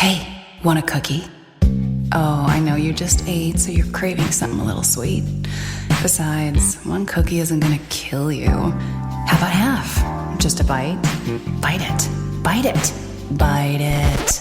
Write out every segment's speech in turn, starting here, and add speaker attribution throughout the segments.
Speaker 1: Hey, want a cookie? Oh, I know you just ate, so you're craving something a little sweet. Besides, one cookie isn't gonna kill you. How about half? Just a bite? Bite it. Bite it. Bite it.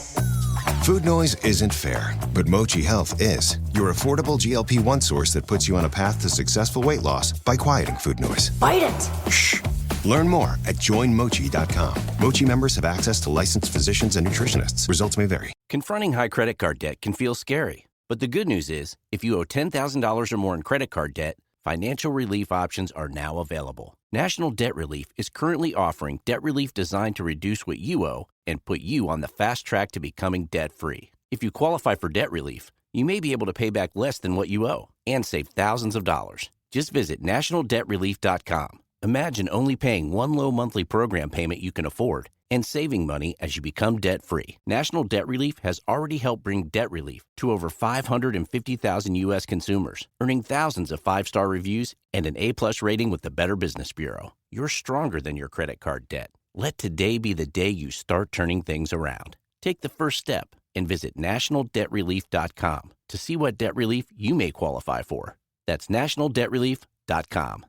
Speaker 2: Food noise isn't fair, but Mochi Health is. Your affordable GLP-1 source that puts you on a path to successful weight loss by quieting food noise.
Speaker 1: Bite it.
Speaker 2: Shh. Learn more at joinmochi.com. Mochi members have access to licensed physicians and nutritionists. Results may vary.
Speaker 3: Confronting high credit card debt can feel scary, but the good news is, if you owe $10,000 or more in credit card debt, financial relief options are now available. National Debt Relief is currently offering debt relief designed to reduce what you owe and put you on the fast track to becoming debt-free. If you qualify for debt relief, you may be able to pay back less than what you owe and save thousands of dollars. Just visit nationaldebtrelief.com. Imagine only paying one low monthly program payment you can afford and saving money as you become debt-free. National Debt Relief has already helped bring debt relief to over 550,000 U.S. consumers, earning thousands of five-star reviews and an A-plus rating with the Better Business Bureau. You're stronger than your credit card debt. Let today be the day you start turning things around. Take the first step and visit nationaldebtrelief.com to see what debt relief you may qualify for. That's nationaldebtrelief.com.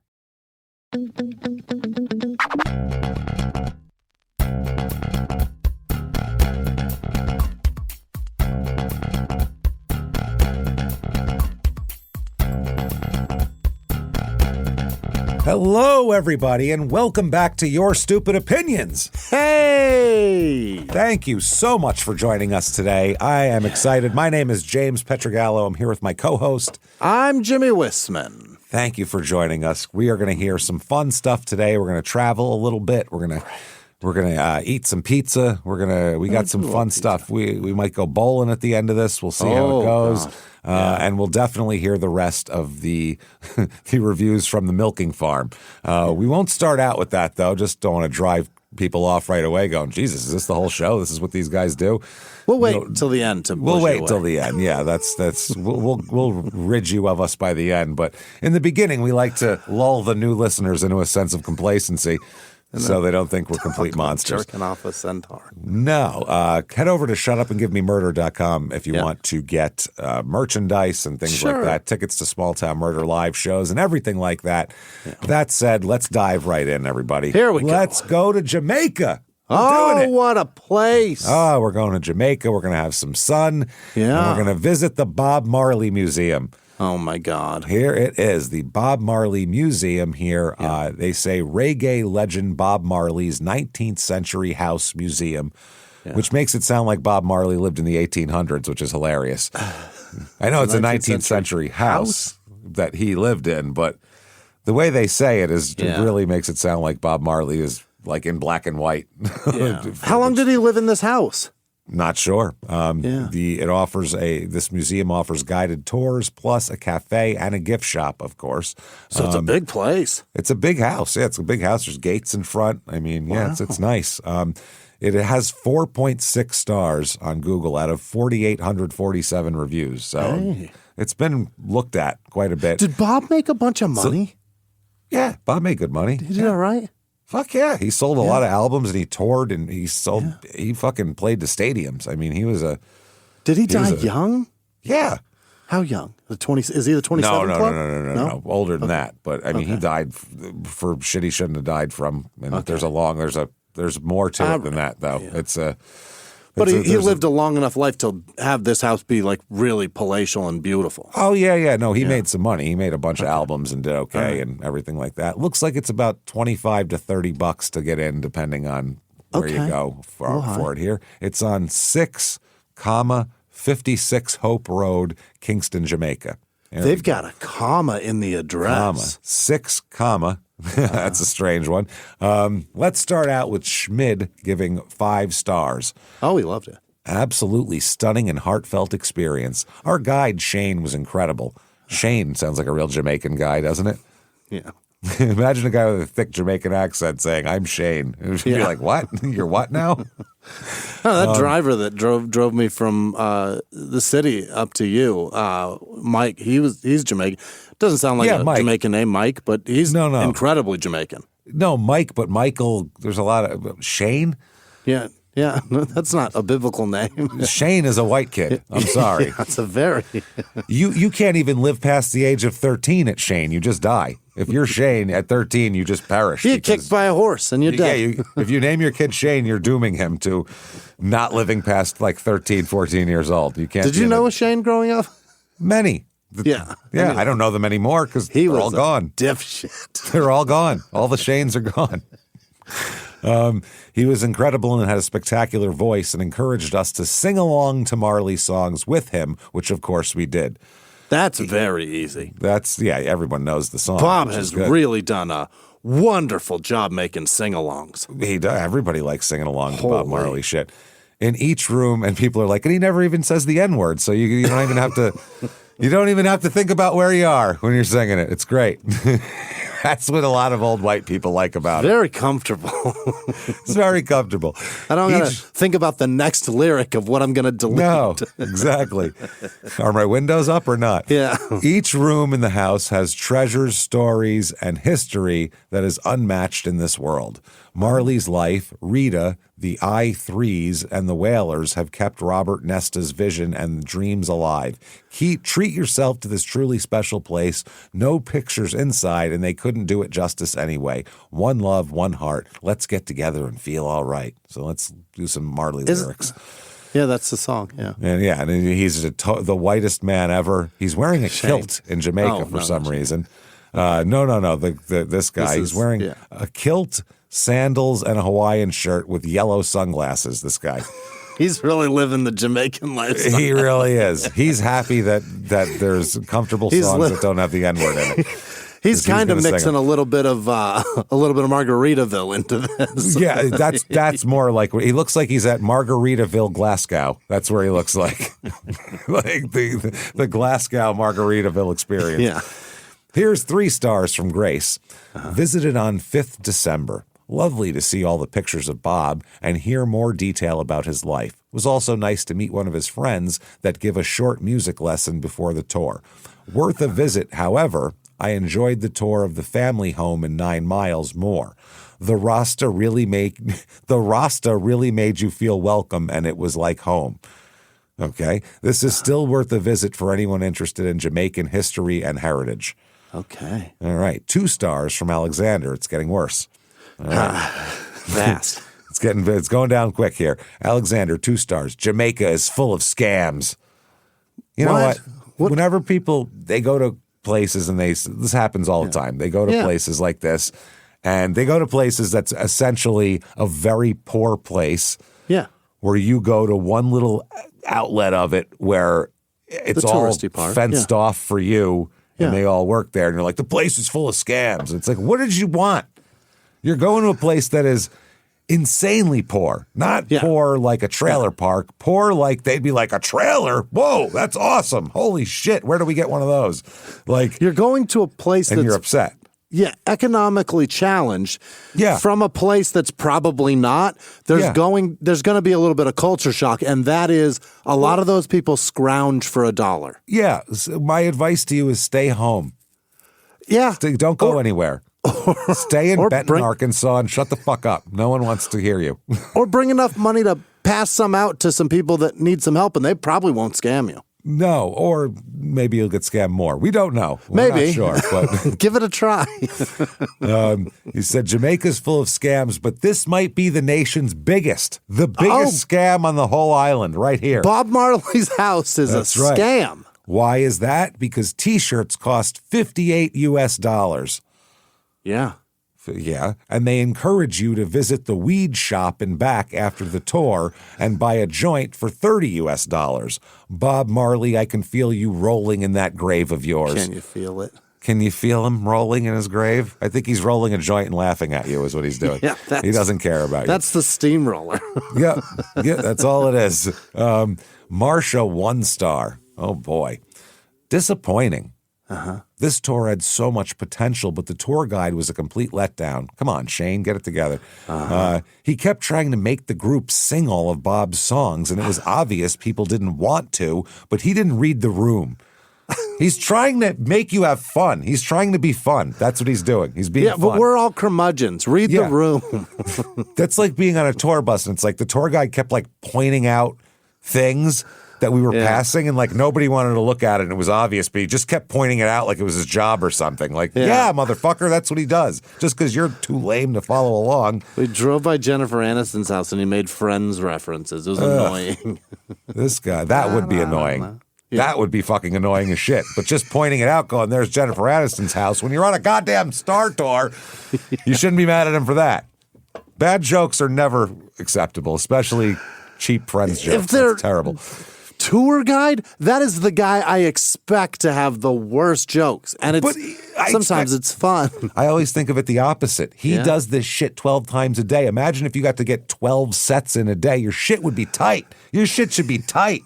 Speaker 4: Hello, everybody, and welcome back to Your Stupid Opinions.
Speaker 5: Hey!
Speaker 4: Thank you so much for joining us today. I am excited. My name is James Pietragallo. I'm here with my co-host.
Speaker 5: I'm Jimmie Whisman.
Speaker 4: Thank you for joining us. We are going to hear some fun stuff today. We're going to travel a little bit. We're going to eat some pizza. We got some fun stuff. We might go bowling at the end of this. We'll see how it goes. And we'll definitely hear the rest of the the reviews from the milking farm. We won't start out with that, though. Just don't want to drive people off right away going, Jesus, is this the whole show? This is what these guys do?
Speaker 5: We'll wait till the end to
Speaker 4: We'll wait till the end. Yeah, we'll rid you of us by the end. But in the beginning, we like to lull the new listeners into a sense of complacency. So they don't think we're complete monsters.
Speaker 5: Jerking off a centaur.
Speaker 4: No. Head over to shutupandgivememurder.com if you want to get merchandise and things like that, tickets to Small Town Murder live shows and everything like that. Yeah. That said, let's dive right in, everybody.
Speaker 5: Here we go.
Speaker 4: Let's go to Jamaica.
Speaker 5: We're doing it. What a place.
Speaker 4: Oh, we're going to Jamaica. We're going to have some sun.
Speaker 5: Yeah.
Speaker 4: And we're going to visit the Bob Marley Museum.
Speaker 5: Oh, my God.
Speaker 4: Here it is, the Bob Marley Museum here. Yeah. They say reggae legend Bob Marley's 19th century house museum, which makes it sound like Bob Marley lived in the 1800s, which is hilarious. I know it's a 19th century house that he lived in, but the way they say it really makes it sound like Bob Marley is like in black and white.
Speaker 5: Yeah. How long did he live in this house?
Speaker 4: Not sure. This museum offers guided tours plus a cafe and a gift shop, of course.
Speaker 5: So it's a big place.
Speaker 4: It's a big house. Yeah, it's a big house. There's gates in front. I mean, it's nice. It has 4.6 stars on Google out of 4,847 reviews. So it's been looked at quite a bit.
Speaker 5: Did Bob make a bunch of money?
Speaker 4: Yeah, Bob made good money.
Speaker 5: He did all right.
Speaker 4: Fuck yeah. He sold a lot of albums and he toured and he fucking played to stadiums. I mean, he was a...
Speaker 5: Did he die young?
Speaker 4: Yeah.
Speaker 5: How young? Is he the 27 club?
Speaker 4: No. Older than that. But I mean, he died for shit he shouldn't have died from. And there's more to it than that, though. Yeah.
Speaker 5: But he lived a long enough life to have this house be like really palatial and beautiful.
Speaker 4: Oh, yeah. No, he made some money. He made a bunch of albums and did okay and everything like that. Looks like it's about $25 to $30 to get in, depending on where you go for it here. It's on 6,56 Hope Road, Kingston, Jamaica.
Speaker 5: They've got a comma in the address.
Speaker 4: 6, that's a strange one. Let's start out with Schmid giving 5 stars.
Speaker 5: Oh, he loved it.
Speaker 4: Absolutely stunning and heartfelt experience. Our guide, Shane, was incredible. Shane sounds like a real Jamaican guy, doesn't it?
Speaker 5: Yeah.
Speaker 4: Imagine a guy with a thick Jamaican accent saying, I'm Shane. You're like, what? You're what now?
Speaker 5: That driver that drove me from the city up to you, Mike, he's Jamaican. Doesn't sound like a
Speaker 4: Mike.
Speaker 5: Jamaican name, Mike, but he's incredibly Jamaican.
Speaker 4: No, Mike, but Michael, there's a lot of... Shane?
Speaker 5: Yeah. Yeah, no, that's not a biblical name.
Speaker 4: Shane is a white kid. I'm sorry.
Speaker 5: That's a very...
Speaker 4: You can't even live past the age of 13 at Shane. You just die. If you're Shane at 13, you just perish.
Speaker 5: You get kicked by a horse and you're dead.
Speaker 4: If you name your kid Shane, you're dooming him to not living past like 13, 14 years old. You can't.
Speaker 5: Did you know a Shane growing up?
Speaker 4: Many.
Speaker 5: Yeah.
Speaker 4: Yeah, I don't know them anymore because they're all gone.
Speaker 5: Dipshit.
Speaker 4: They're all gone. All the Shanes are gone. He was incredible and had a spectacular voice and encouraged us to sing along to Marley songs with him, which of course we did.
Speaker 5: That's very easy.
Speaker 4: Everyone knows the song.
Speaker 5: Bob has really done a wonderful job making sing-alongs.
Speaker 4: He does. Everybody likes singing along to Bob Marley shit. In each room, and people are like, and he never even says the N-word, so you don't even have to you don't even have to think about where you are when you're singing it. It's great. That's what a lot of old white people like about it.
Speaker 5: Very comfortable.
Speaker 4: It's very comfortable.
Speaker 5: I don't got to think about the next lyric of what I'm going to delete.
Speaker 4: No, exactly. Are my windows up or not?
Speaker 5: Yeah.
Speaker 4: Each room in the house has treasures, stories, and history that is unmatched in this world. Marley's life, Rita, the I-3s, and the Wailers have kept Robert Nesta's vision and dreams alive. Treat yourself to this truly special place. No pictures inside, and they couldn't do it justice anyway. One love, one heart. Let's get together and feel all right. So let's do some Marley lyrics.
Speaker 5: Yeah, that's the song. Yeah,
Speaker 4: and he's the whitest man ever. He's wearing a kilt in Jamaica for some reason. No. This guy, he's wearing a kilt, sandals, and a Hawaiian shirt with yellow sunglasses. This guy.
Speaker 5: He's really living the Jamaican lifestyle.
Speaker 4: He really is. He's happy that there's comfortable songs that don't have the N-word in it.
Speaker 5: He's kind of mixing a little bit of Margaritaville into this.
Speaker 4: Yeah, that's more like he looks like he's at Margaritaville, Glasgow. That's where he looks like, like the Glasgow Margaritaville experience.
Speaker 5: Yeah.
Speaker 4: Here's 3 stars from Grace. Visited on 5th December. Lovely to see all the pictures of Bob and hear more detail about his life. It was also nice to meet one of his friends that give a short music lesson before the tour. Worth a visit, however. I enjoyed the tour of the family home in 9 Miles more. The Rasta really made you feel welcome, and it was like home. Okay, this is still worth a visit for anyone interested in Jamaican history and heritage.
Speaker 5: Okay.
Speaker 4: All right, 2 stars from Alexander. It's getting worse. All right.
Speaker 5: Fast.
Speaker 4: It's going down quick here. Alexander, 2 stars. Jamaica is full of scams. You know what? Whenever they go to places and this happens all the time. They go to places like this, and they go to places that's essentially a very poor place.
Speaker 5: Yeah.
Speaker 4: Where you go to one little outlet of it where it's all fenced off for you, and they all work there, and you're like, the place is full of scams. It's like, what did you want? You're going to a place that is insanely poor, not poor like a trailer park, poor like they'd be like, a trailer? Whoa, that's awesome. Holy shit, where do we get one of those? Like,
Speaker 5: you're going to a place
Speaker 4: and you're upset.
Speaker 5: Yeah, economically challenged.
Speaker 4: Yeah.
Speaker 5: From a place that's probably not. There's going to be a little bit of culture shock, and that is a lot of those people scrounge for $1.
Speaker 4: Yeah. So my advice to you is stay home.
Speaker 5: Yeah.
Speaker 4: Don't go anywhere. Stay in Benton, Arkansas, and shut the fuck up. No one wants to hear you.
Speaker 5: Or bring enough money to pass some out to some people that need some help, and they probably won't scam you.
Speaker 4: No, or maybe you'll get scammed more. We don't know. We're
Speaker 5: maybe.
Speaker 4: Not sure, but
Speaker 5: give it a try.
Speaker 4: He said Jamaica's full of scams, but this might be the nation's biggest scam on the whole island right here.
Speaker 5: Bob Marley's house is scam.
Speaker 4: Right. Why is that? Because T-shirts cost $58.
Speaker 5: Yeah.
Speaker 4: Yeah, and they encourage you to visit the weed shop and back after the tour and buy a joint for $30. Bob Marley, I can feel you rolling in that grave of yours.
Speaker 5: Can you feel it?
Speaker 4: Can you feel him rolling in his grave? I think he's rolling a joint and laughing at you is what he's doing.
Speaker 5: Yeah,
Speaker 4: he doesn't care about you.
Speaker 5: That's the steamroller.
Speaker 4: yeah, that's all it is. Marsha, 1 star. Oh, boy. Disappointing. This tour had so much potential, but the tour guide was a complete letdown. Come on, Shane, get it together. He kept trying to make the group sing all of Bob's songs, and it was obvious people didn't want to, but he didn't read the room. He's trying to make you have fun. He's trying to be fun. That's what he's doing. He's being fun.
Speaker 5: But we're all curmudgeons. Read the room.
Speaker 4: That's like being on a tour bus, and it's like the tour guide kept like pointing out things that we were passing, and like nobody wanted to look at it, and it was obvious, but he just kept pointing it out like it was his job or something. Like, yeah motherfucker, that's what he does. Just because you're too lame to follow along.
Speaker 5: We drove by Jennifer Aniston's house, and he made Friends references. It was annoying.
Speaker 4: This guy, that would be annoying. That would be fucking annoying as shit. But just pointing it out, going, there's Jennifer Aniston's house. When you're on a goddamn Star Tour, you shouldn't be mad at him for that. Bad jokes are never acceptable, especially cheap Friends jokes. That's terrible.
Speaker 5: Tour guide, that is the guy I expect to have the worst jokes. And sometimes it's fun.
Speaker 4: I always think of it the opposite. He does this shit 12 times a day. Imagine if you got to get 12 sets in a day. Your shit would be tight. Your shit should be tight.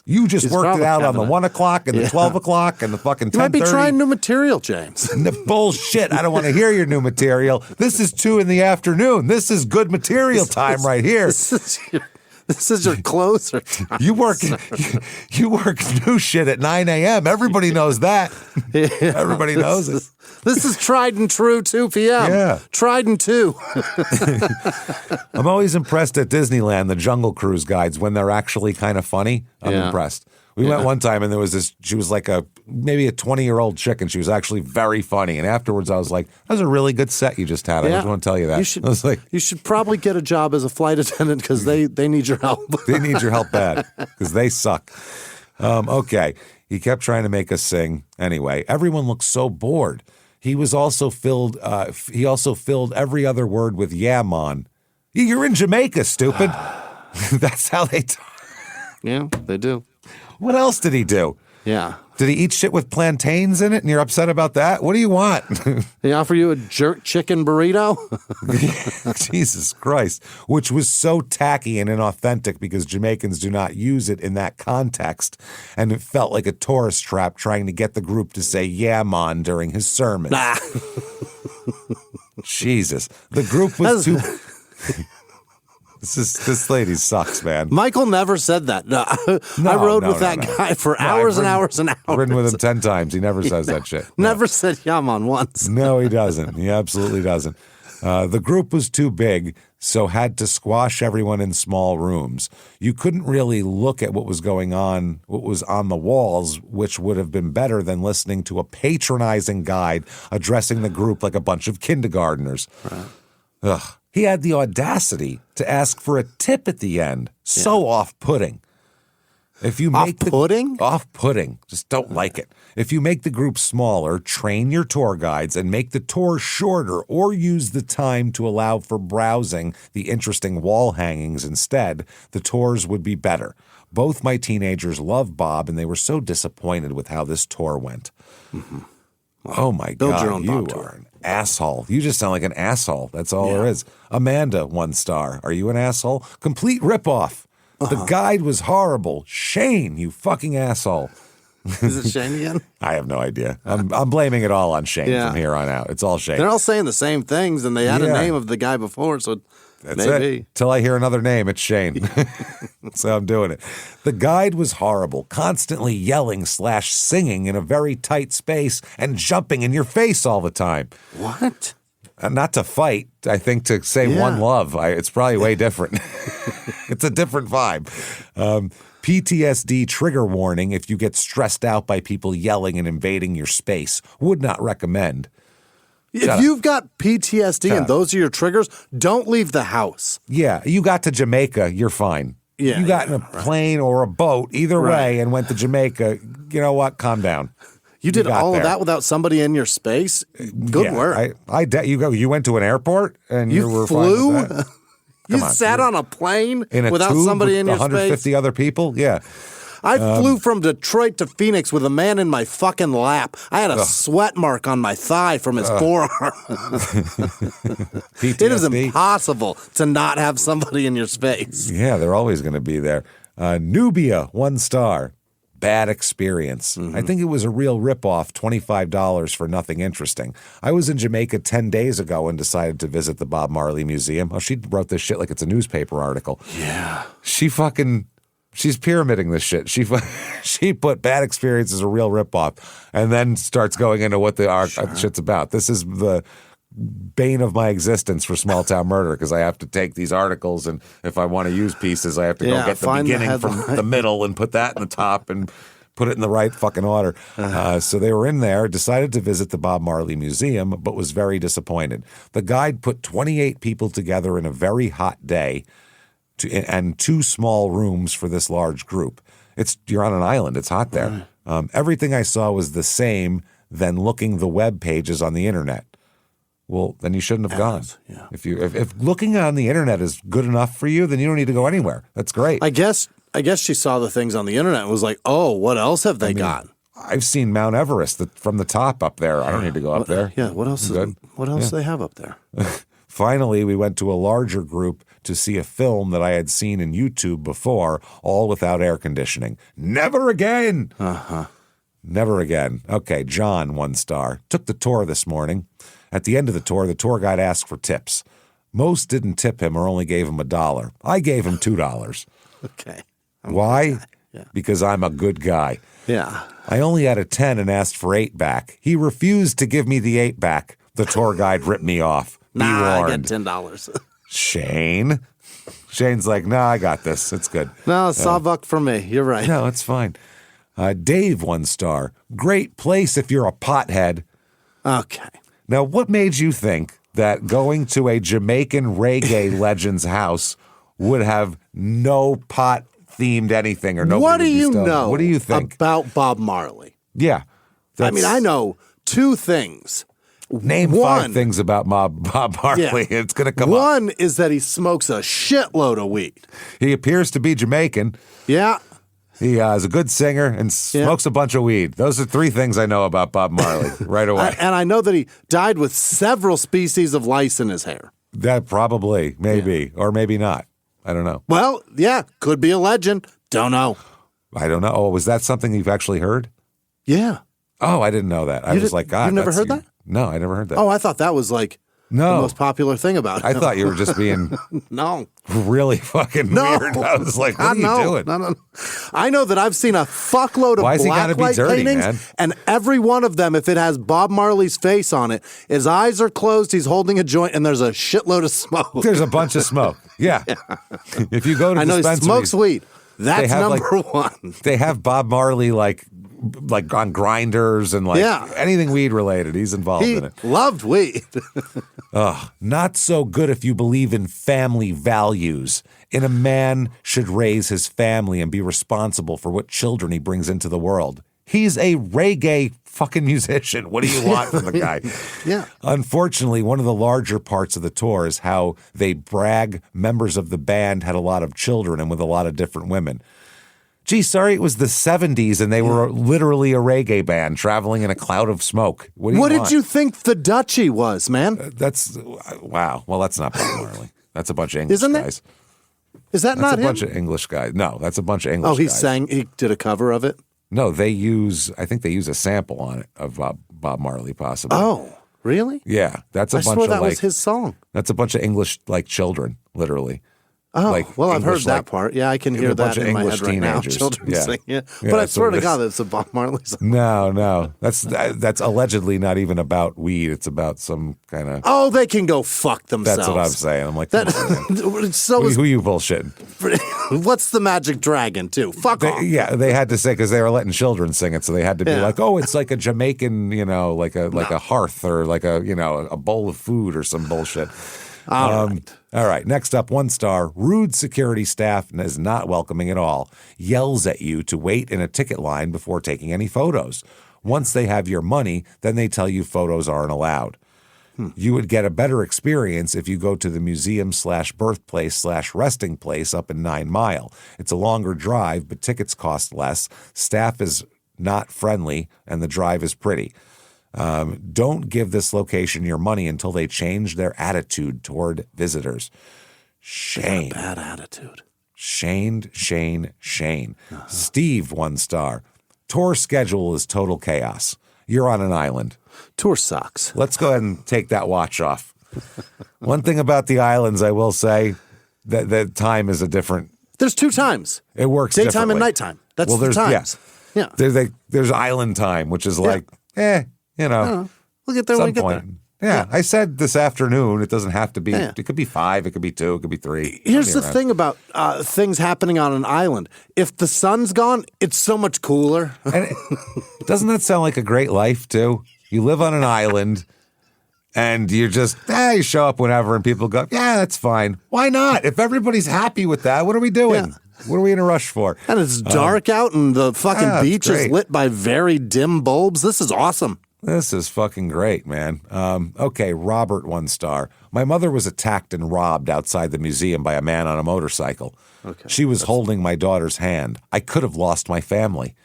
Speaker 4: You just worked it out on the 1 o'clock and the 12 o'clock and the fucking 10:30.
Speaker 5: You might be trying new material, James.
Speaker 4: Bullshit. I don't want to hear your new material. This is 2 in the afternoon. This is good material time right here.
Speaker 5: This is your closer time.
Speaker 4: You work new shit at 9 a.m. Everybody knows that. Everybody knows it.
Speaker 5: This is tried and true 2 p.m.
Speaker 4: Yeah.
Speaker 5: Tried and 2.
Speaker 4: I'm always impressed at Disneyland, the Jungle Cruise guides, when they're actually kind of funny. I'm impressed. We went one time and there was this, she was like maybe a 20-year-old chick, and she was actually very funny. And afterwards I was like, that was a really good set you just had. I just want to tell you that.
Speaker 5: You should probably get a job as a flight attendant because they need your help.
Speaker 4: They need your help bad because they suck. Okay. He kept trying to make us sing. Anyway, everyone looked so bored. He also filled every other word with yeah, man. You're in Jamaica, stupid. That's how they talk.
Speaker 5: Yeah, they do.
Speaker 4: What else did he do?
Speaker 5: Yeah.
Speaker 4: Did he eat shit with plantains in it and you're upset about that? What do you want?
Speaker 5: They offer you a jerk chicken burrito?
Speaker 4: Jesus Christ. Which was so tacky and inauthentic because Jamaicans do not use it in that context. And it felt like a tourist trap trying to get the group to say yeah, man during his sermon. Jesus. The group was too... This lady sucks, man.
Speaker 5: Michael never said that. No, I rode with that guy for hours and hours and hours.
Speaker 4: I've ridden with him 10 times. He never says that shit.
Speaker 5: Never said yaman once.
Speaker 4: No, he doesn't. He absolutely doesn't. The group was too big, so had to squash everyone in small rooms. You couldn't really look at what was going on, what was on the walls, which would have been better than listening to a patronizing guide addressing the group like a bunch of kindergartners. Right. Ugh. He had the audacity to ask for a tip at the end. So off-putting. If you make
Speaker 5: off-putting?
Speaker 4: Off-putting. Just don't like it. If you make the group smaller, train your tour guides and make the tour shorter, or use the time to allow for browsing the interesting wall hangings instead, the tours would be better. Both my teenagers love Bob, and they were so disappointed with how this tour went. Mm-hmm. Oh, my God. You are an asshole. You just sound like an asshole. That's all there is. Amanda, 1 star. Are you an asshole? Complete ripoff. The guide was horrible. Shane, you fucking asshole.
Speaker 5: Is it Shane again?
Speaker 4: I have no idea. I'm blaming it all on Shane from here on out. It's all Shane.
Speaker 5: They're all saying the same things, and they had a name of the guy before, so
Speaker 4: that's maybe. It. Till I hear another name, it's Shane. So I'm doing it. The guide was horrible, constantly yelling / singing in a very tight space and jumping in your face all the time.
Speaker 5: What?
Speaker 4: Not to fight, I think to say one love. It's probably way different. It's a different vibe. PTSD trigger warning if you get stressed out by people yelling and invading your space. Would not recommend.
Speaker 5: If you've got PTSD and those are your triggers, don't leave the house.
Speaker 4: Yeah, you got to Jamaica, you're fine. Yeah, you got in a plane or a boat, either way, and went to Jamaica. You know what? Calm down.
Speaker 5: You did all of that without somebody in your space? Good work.
Speaker 4: You went to an airport and you were
Speaker 5: flew?
Speaker 4: Fine with that?
Speaker 5: You sat on a plane without
Speaker 4: tube
Speaker 5: somebody in your
Speaker 4: 150
Speaker 5: space?
Speaker 4: other people? Yeah.
Speaker 5: I flew from Detroit to Phoenix with a man in my fucking lap. I had a sweat mark on my thigh from his forearm. It is impossible to not have somebody in your space.
Speaker 4: Yeah, they're always going to be there. Nubia, 1 star. Bad experience. Mm-hmm. I think it was a real ripoff, $25 for nothing interesting. I was in Jamaica 10 days ago and decided to visit the Bob Marley Museum. Oh, she wrote this shit like it's a newspaper article.
Speaker 5: Yeah.
Speaker 4: She She's pyramiding this shit. She put bad experience as a real ripoff and then starts going into what the shit's about. This is the bane of my existence for small town murder because I have to take these articles and if I want to use pieces, I have to go get the beginning from the middle and put that in the top and put it in the right fucking order. So they were in there, decided to visit the Bob Marley Museum, but was very disappointed. The guide put 28 people together in a very hot day and 2 small rooms for this large group. You're on an island. It's hot there. Everything I saw was the same than looking the web pages on the internet. Well, then you shouldn't have gone. Yeah. If looking on the internet is good enough for you, then you don't need to go anywhere. That's great.
Speaker 5: I guess she saw the things on the internet and was like, oh, what else have they got?
Speaker 4: I've seen Mount Everest from the top up there. I don't need to go up there.
Speaker 5: Yeah, what else do they have up there?
Speaker 4: Finally, we went to a larger group to see a film that I had seen in YouTube before, all without air conditioning. Never again. Never again. Okay, John, 1 star. Took the tour this morning. At the end of the tour guide asked for tips. Most didn't tip him or only gave him $1. I gave him $2.
Speaker 5: Okay.
Speaker 4: Why? Yeah. Because I'm a good guy.
Speaker 5: Yeah.
Speaker 4: I only had a 10 and asked for 8 back. He refused to give me the 8 back. The tour guide ripped me off.
Speaker 5: Nah, I get $10.
Speaker 4: Shane's like, nah, I got this. It's good.
Speaker 5: No, sawbuck for me. You're right.
Speaker 4: No, it's fine. Dave, 1 star. Great place if you're a pothead.
Speaker 5: Okay.
Speaker 4: Now, what made you think that going to a Jamaican reggae legend's house would have no pot-themed anything or nobody
Speaker 5: What do
Speaker 4: would be
Speaker 5: you
Speaker 4: stoned?
Speaker 5: know
Speaker 4: What do you think?
Speaker 5: about Bob Marley?
Speaker 4: Yeah.
Speaker 5: I know 2 things.
Speaker 4: Name 5 things about Bob Marley. Yeah. It's going to come up.
Speaker 5: One is that he smokes a shitload of weed.
Speaker 4: He appears to be Jamaican.
Speaker 5: Yeah.
Speaker 4: He is a good singer and smokes a bunch of weed. Those are 3 things I know about Bob Marley right away.
Speaker 5: And I know that he died with several species of lice in his hair.
Speaker 4: That probably, maybe, or maybe not. I don't know.
Speaker 5: Well, yeah, could be a legend. Don't know.
Speaker 4: I don't know. Oh, was that something you've actually heard?
Speaker 5: Yeah.
Speaker 4: Oh, I didn't know that. I was like, God.
Speaker 5: You've never heard that?
Speaker 4: No, I never heard that.
Speaker 5: Oh, I thought that was like the most popular thing about him.
Speaker 4: I thought you were just being really fucking weird. I was like, what are you doing?
Speaker 5: No. I know that I've seen a fuckload of blacklight paintings,
Speaker 4: man?
Speaker 5: And every one of them, if it has Bob Marley's face on it, his eyes are closed, he's holding a joint, and there's a shitload of smoke.
Speaker 4: There's a bunch of smoke. Yeah. If you go to
Speaker 5: he smokes weed. That's number 1.
Speaker 4: They have Bob Marley like on grinders and anything weed related. He's involved in it.
Speaker 5: He loved weed.
Speaker 4: Not so good if you believe in family values. A man should raise his family and be responsible for what children he brings into the world. He's a reggae fucking musician. What do you want from the guy?
Speaker 5: Yeah.
Speaker 4: Unfortunately, one of the larger parts of the tour is how they brag members of the band had a lot of children and with a lot of different women. Gee, sorry, it was the 70s and they were literally a reggae band traveling in a cloud of smoke. What
Speaker 5: did you think the Dutchie was, man?
Speaker 4: Wow. Well, that's not Bob Marley. That's a bunch of English guys.
Speaker 5: Is that not him?
Speaker 4: That's a bunch of English guys. No, that's a bunch of English guys.
Speaker 5: He did a cover of it?
Speaker 4: No, I think they use a sample on it of Bob Marley, possibly.
Speaker 5: Oh, really?
Speaker 4: Yeah, that's a bunch of
Speaker 5: I swore that was his song.
Speaker 4: That's a bunch of English children, literally.
Speaker 5: Oh, I've heard that part. Yeah, I can hear that in my head right now. Children sing, but I swear to God, it's a Bob Marley song.
Speaker 4: No, that's allegedly not even about weed. It's about some kind of.
Speaker 5: Oh, they can go fuck themselves.
Speaker 4: That's what I'm saying. I'm like,
Speaker 5: who
Speaker 4: are you bullshitting?
Speaker 5: What's the magic dragon too? Fuck off.
Speaker 4: Yeah, they had to say because they were letting children sing it, so they had to be like, oh, it's like a Jamaican, like a hearth or like a bowl of food or some bullshit.
Speaker 5: All
Speaker 4: right. Next up, 1 star. Rude security staff is not welcoming at all. Yells at you to wait in a ticket line before taking any photos. Once they have your money, then they tell you photos aren't allowed. You would get a better experience if you go to the museum/birthplace/resting place up in 9 Mile. It's a longer drive, but tickets cost less. Staff is not friendly, and the drive is pretty. Don't give this location your money until they change their attitude toward visitors. Shane.
Speaker 5: Bad attitude.
Speaker 4: Shane. Steve, 1 star. Tour schedule is total chaos. You're on an island.
Speaker 5: Tour sucks.
Speaker 4: Let's go ahead and take that watch off. One thing about the islands, I will say, that time is a different
Speaker 5: There's 2 times.
Speaker 4: It works
Speaker 5: daytime
Speaker 4: differently.
Speaker 5: and nighttime. That's
Speaker 4: well,
Speaker 5: the times. Yeah.
Speaker 4: There's island time, which is like, you know,
Speaker 5: We'll get there when we get there.
Speaker 4: Yeah, I said this afternoon. It doesn't have to be.
Speaker 5: Yeah.
Speaker 4: It could be 5. It could be 2. It could be 3.
Speaker 5: Here's the thing about things happening on an island. If the sun's gone, it's so much cooler.
Speaker 4: And doesn't that sound like a great life too? You live on an island, and you're just you show up whenever, and people go, yeah, that's fine. Why not? If everybody's happy with that, what are we doing?
Speaker 5: Yeah.
Speaker 4: What are we in a rush for?
Speaker 5: And it's dark out, and the fucking beach is lit by very dim bulbs. This is awesome.
Speaker 4: This is fucking great, man. Okay, Robert, 1 star. My mother was attacked and robbed outside the museum by a man on a motorcycle. Okay, she was holding my daughter's hand. I could have lost my family.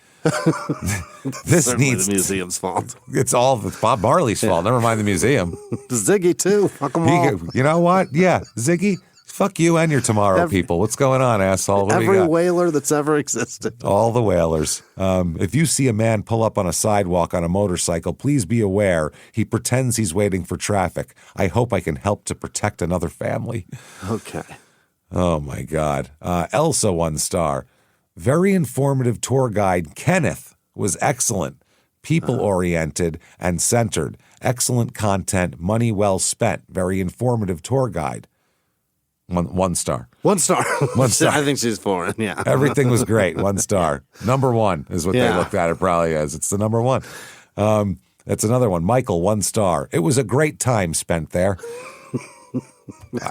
Speaker 4: This
Speaker 5: Certainly
Speaker 4: needs
Speaker 5: the museum's fault.
Speaker 4: It's Bob Marley's fault. Never mind the museum.
Speaker 5: Ziggy too. Fuck 'em all.
Speaker 4: You know what? Yeah, Ziggy. Fuck you and your tomorrow people. What's going on, asshole? What do you
Speaker 5: Every
Speaker 4: got?
Speaker 5: whaler that's ever existed.
Speaker 4: All the whalers. If you see a man pull up on a sidewalk on a motorcycle, please be aware he pretends he's waiting for traffic. I hope I can help to protect another family.
Speaker 5: Okay.
Speaker 4: Oh, my God. Elsa, 1 star. Very informative tour guide Kenneth was excellent. People-oriented and centered. Excellent content. Money well spent. Very informative tour guide. 1 star.
Speaker 5: 1 star.
Speaker 4: 1 star.
Speaker 5: I think she's foreign, yeah.
Speaker 4: Everything was great. 1 star. Number 1 is what they looked at it probably as. It's the number 1. That's another one. Michael, 1 star. It was a great time spent there.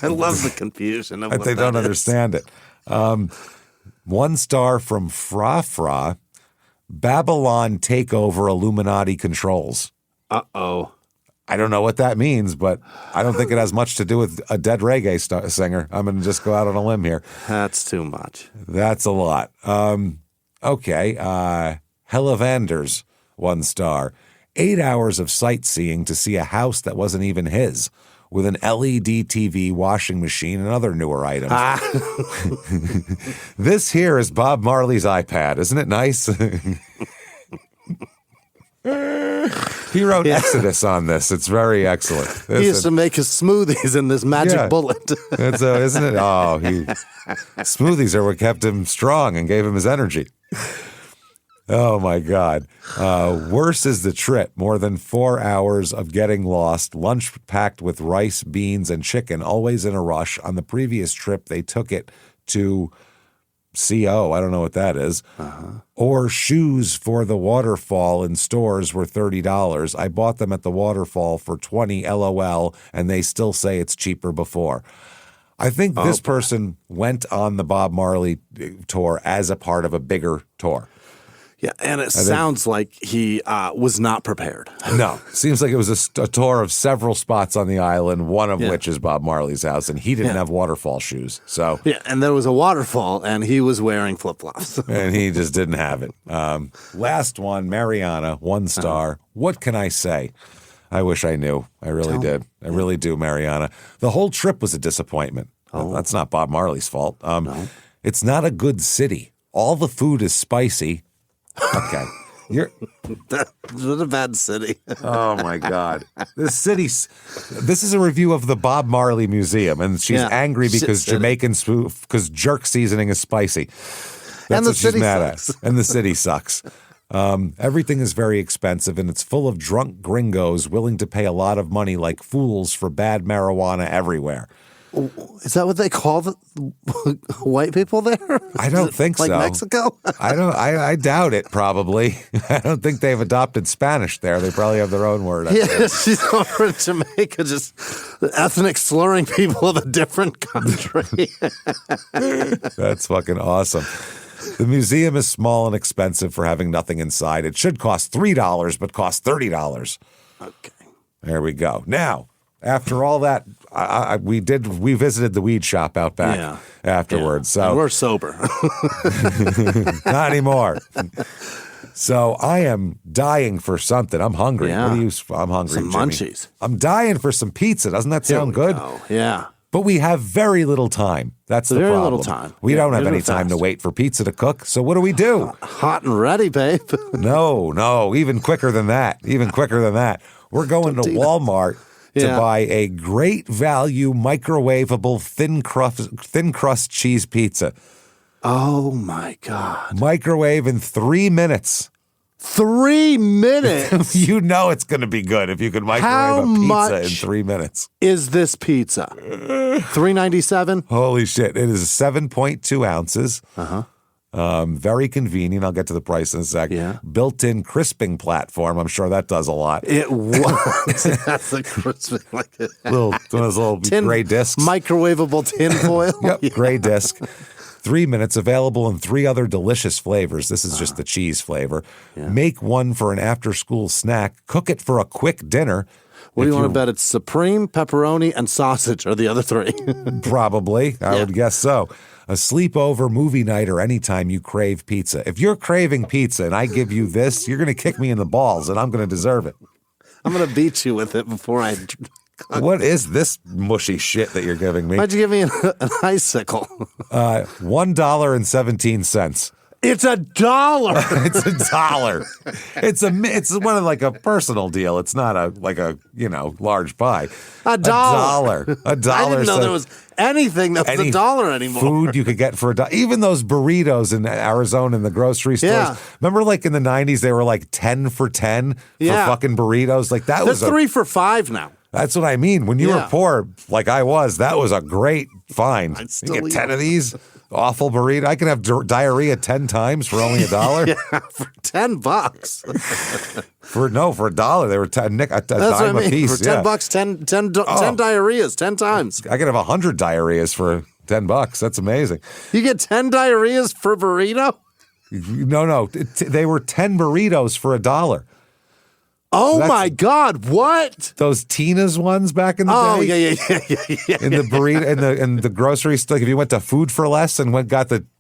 Speaker 5: I love the confusion of
Speaker 4: They
Speaker 5: what
Speaker 4: don't
Speaker 5: that is.
Speaker 4: understand it. 1 star from Fra. Babylon takeover Illuminati controls.
Speaker 5: Uh-oh.
Speaker 4: I don't know what that means, but I don't think it has much to do with a dead reggae singer. I'm going to just go out on a limb here.
Speaker 5: That's too much.
Speaker 4: That's a lot. Okay. Hellavanders, 1 star. 8 hours of sightseeing to see a house that wasn't even his, with an LED TV, washing machine, and other newer items. This here is Bob Marley's iPad. Isn't it nice? He wrote Exodus on this. It's very excellent.
Speaker 5: He used to make his smoothies in this magic bullet.
Speaker 4: Isn't it? Oh, smoothies are what kept him strong and gave him his energy. Oh, my God. Worse is the trip. More than 4 hours of getting lost. Lunch packed with rice, beans, and chicken. Always in a rush. On the previous trip, they took it to CO, I don't know what that is, or shoes for the waterfall in stores were $30. I bought them at the waterfall for $20 LOL, and they still say it's cheaper before. I think this person went on the Bob Marley tour as a part of a bigger tour.
Speaker 5: Yeah, and it sounds like he was not prepared.
Speaker 4: No, seems like it was a tour of several spots on the island, one of which is Bob Marley's house, and he didn't have waterfall shoes. So
Speaker 5: and there was a waterfall, and he was wearing flip-flops.
Speaker 4: And he just didn't have it. Last one, Mariana, 1 star. What can I say? I wish I knew. I really did. I really do, Mariana. The whole trip was a disappointment. That's not Bob Marley's fault. No. It's not a good city. All the food is spicy. Okay.
Speaker 5: What a bad city.
Speaker 4: Oh, my God. This is a review of the Bob Marley Museum, and she's angry because because jerk seasoning is spicy. That's what she's mad at. And the city sucks. Everything is very expensive, and it's full of drunk gringos willing to pay a lot of money like fools for bad marijuana everywhere.
Speaker 5: Is that what they call the white people there?
Speaker 4: I don't think so.
Speaker 5: Like Mexico?
Speaker 4: I doubt it, probably. I don't think they've adopted Spanish there. They probably have their own word.
Speaker 5: Yeah, she's over in Jamaica, just ethnic slurring people of a different country.
Speaker 4: That's fucking awesome. The museum is small and expensive for having nothing inside. It should cost $3, but costs $30.
Speaker 5: Okay.
Speaker 4: There we go. Now, after all that, we visited the weed shop out back afterwards.
Speaker 5: Yeah.
Speaker 4: So
Speaker 5: and we're sober.
Speaker 4: Not anymore. So I am dying for something. I'm hungry.
Speaker 5: Yeah.
Speaker 4: I'm hungry.
Speaker 5: Some
Speaker 4: Jimmy.
Speaker 5: munchies.
Speaker 4: I'm dying for some pizza. Doesn't that sound good?
Speaker 5: Yeah.
Speaker 4: But we have very little time. That's the problem.
Speaker 5: Very little time.
Speaker 4: We don't have any time to wait for pizza to cook. So what do?
Speaker 5: Hot and ready, babe.
Speaker 4: No. Even quicker than that. We're going to Walmart to buy a great value microwavable thin crust cheese pizza.
Speaker 5: Oh, my God.
Speaker 4: Microwave in 3 minutes.
Speaker 5: 3 minutes?
Speaker 4: You know it's going to be good if you can microwave a pizza in 3 minutes.
Speaker 5: Is this pizza? $3.97?
Speaker 4: Holy shit. It is 7.2 ounces.
Speaker 5: Uh-huh.
Speaker 4: Very convenient. I'll get to the price in a sec.
Speaker 5: Yeah.
Speaker 4: Built-in crisping platform. I'm sure that does a lot.
Speaker 5: It was. That's the crisping. Like
Speaker 4: One of those little gray discs.
Speaker 5: Microwavable tin foil.
Speaker 4: Yep, gray disc. 3 minutes, available in 3 other delicious flavors. This is just the cheese flavor. Yeah. Make one for an after-school snack. Cook it for a quick dinner.
Speaker 5: What do you want to bet? It's supreme, pepperoni, and sausage are the other 3.
Speaker 4: Probably. I would guess so. A sleepover, movie night, or anytime you crave pizza. If you're craving pizza and I give you this, you're going to kick me in the balls, and I'm going to deserve it.
Speaker 5: I'm going to beat you with it before I...
Speaker 4: What is this mushy shit that you're giving me?
Speaker 5: Why'd you give me an icicle?
Speaker 4: $1.17.
Speaker 5: It's $1.
Speaker 4: It's $1. It's one of like a personal deal. It's not a large pie.
Speaker 5: $1.
Speaker 4: $1.
Speaker 5: I didn't know there was anything that was $1 anymore.
Speaker 4: Food you could get for $1. Even those burritos in Arizona in the grocery stores.
Speaker 5: Yeah.
Speaker 4: Remember, like in the 90s, they were like 10 for 10 for fucking burritos. Like that was
Speaker 5: 3 for $5 now.
Speaker 4: That's what I mean. When you were poor, like I was, that was a great find. You get 10 of these awful burritos. I can have diarrhea 10 times for only $1.
Speaker 5: Yeah, for $10.
Speaker 4: For $1, they were a dime a piece.
Speaker 5: For $10, 10 diarrheas 10 times.
Speaker 4: I could have 100 diarrheas for $10. That's amazing.
Speaker 5: You get 10 diarrheas for a burrito?
Speaker 4: No. They were 10 burritos for $1.
Speaker 5: Oh my God! What?
Speaker 4: Those Tina's ones back in the day?
Speaker 5: Oh yeah.
Speaker 4: In the burrito, in the grocery store, if you went to Food for Less and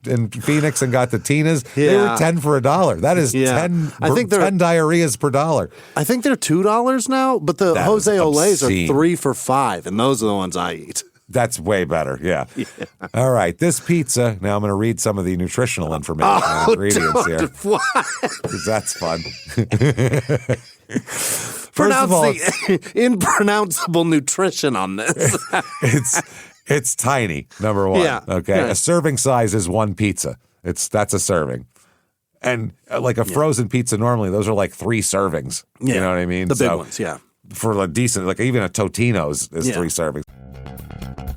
Speaker 4: in Phoenix and got the Tina's, they were 10 for $1. That is 10. I think 10 diarrheas per $1.
Speaker 5: I think they're $2 now, but the Jose Olays are 3 for $5, and those are the ones I eat.
Speaker 4: That's way better, yeah. All right, this pizza. Now I'm going to read some of the nutritional information and ingredients here.
Speaker 5: What?
Speaker 4: Because that's fun.
Speaker 5: Pronounce the impronounceable nutrition on this.
Speaker 4: It's tiny, number one. Yeah. Okay. Yeah. A serving size is 1 pizza. That's a serving. And like a frozen pizza, normally those are like 3 servings. Yeah. You know what I mean?
Speaker 5: The big ones, yeah.
Speaker 4: For a decent, like even a Totino's is 3 servings.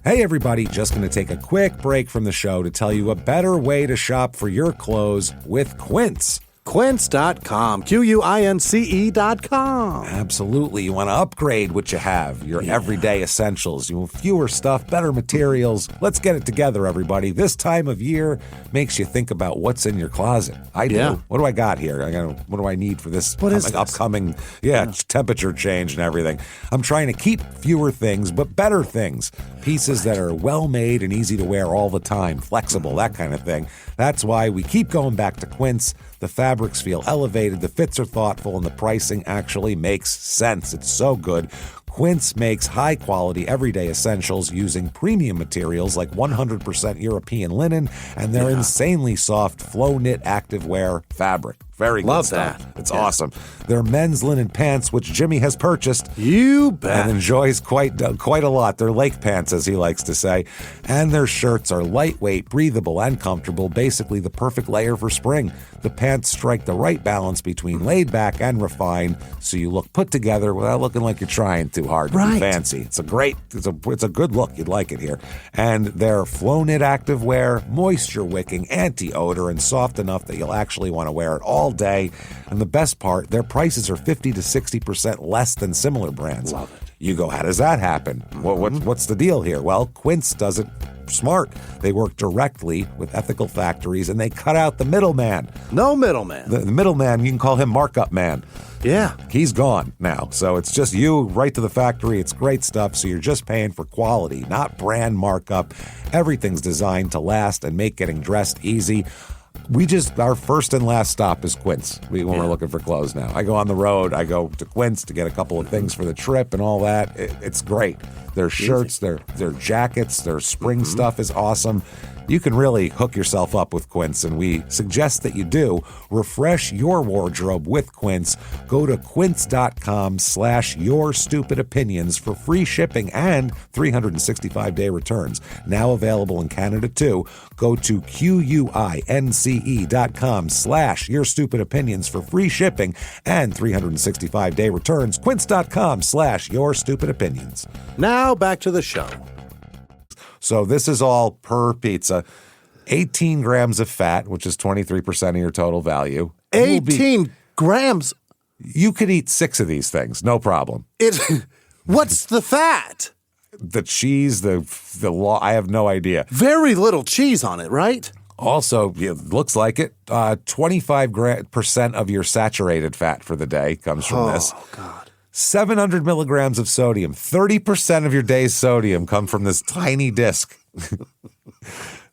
Speaker 4: Hey everybody, just going to take a quick break from the show to tell you a better way to shop for your clothes with Quince.
Speaker 5: Quince.com, Quince.com.
Speaker 4: Absolutely. You want to upgrade what you have, your everyday essentials. You want fewer stuff, better materials. Let's get it together, everybody. This time of year makes you think about what's in your closet. I do. Yeah. What do I got here? What do I need for this upcoming temperature change and everything? I'm trying to keep fewer things, but better things. Pieces that are well-made and easy to wear all the time, flexible, that kind of thing. That's why we keep going back to Quince. The fabrics feel elevated, the fits are thoughtful, and the pricing actually makes sense. It's so good. Quince makes high-quality, everyday essentials using premium materials like 100% European linen and their insanely soft flow-knit activewear fabric. Very good
Speaker 5: Love
Speaker 4: stuff.
Speaker 5: that.
Speaker 4: It's awesome. They're men's linen pants, which Jimmie has purchased.
Speaker 5: You bet.
Speaker 4: And enjoys quite a lot. They're lake pants, as he likes to say. And their shirts are lightweight, breathable, and comfortable. Basically the perfect layer for spring. The pants strike the right balance between laid back and refined, so you look put together without looking like you're trying too hard to be fancy. It's a good look. You'd like it here. And their flow-knit activewear, moisture-wicking, anti-odor, and soft enough that you'll actually want to wear it all day. And the best part, their prices are 50 to 60% less than similar brands.
Speaker 5: Love it.
Speaker 4: You go, how does that happen? What's the deal here? Well, Quince does it smart. They work directly with ethical factories, and they cut out the middleman.
Speaker 5: No middleman.
Speaker 4: The middleman, you can call him markup man.
Speaker 5: Yeah.
Speaker 4: He's gone now. So it's just you right to the factory. It's great stuff. So you're just paying for quality, not brand markup. Everything's designed to last and make getting dressed easy. Our first and last stop is Quince when we're looking for clothes now. I go on the road. I go to Quince to get a couple of things for the trip and all that. It's great. Their shirts, their jackets, their spring stuff is awesome. you can really hook yourself up with Quince, and we suggest that you do. Refresh your wardrobe with Quince. Go to quince.com/yourstupidopinions for free shipping and 365-day returns. Now available in Canada too. Go to quince.com/yourstupidopinions for free shipping and 365-day returns. Quince.com/yourstupidopinions.
Speaker 5: Now back to the show.
Speaker 4: So this is all per pizza. 18 grams of fat, which is 23% of your total value.
Speaker 5: 18 grams?
Speaker 4: You could eat 6 of these things, no problem.
Speaker 5: What's the fat?
Speaker 4: The cheese, the law, I have no idea.
Speaker 5: Very little cheese on it, right?
Speaker 4: Also, it looks like it. 25% of your saturated fat for the day comes from this.
Speaker 5: Oh, God.
Speaker 4: 700 milligrams of sodium. 30% of your day's sodium come from this tiny disc.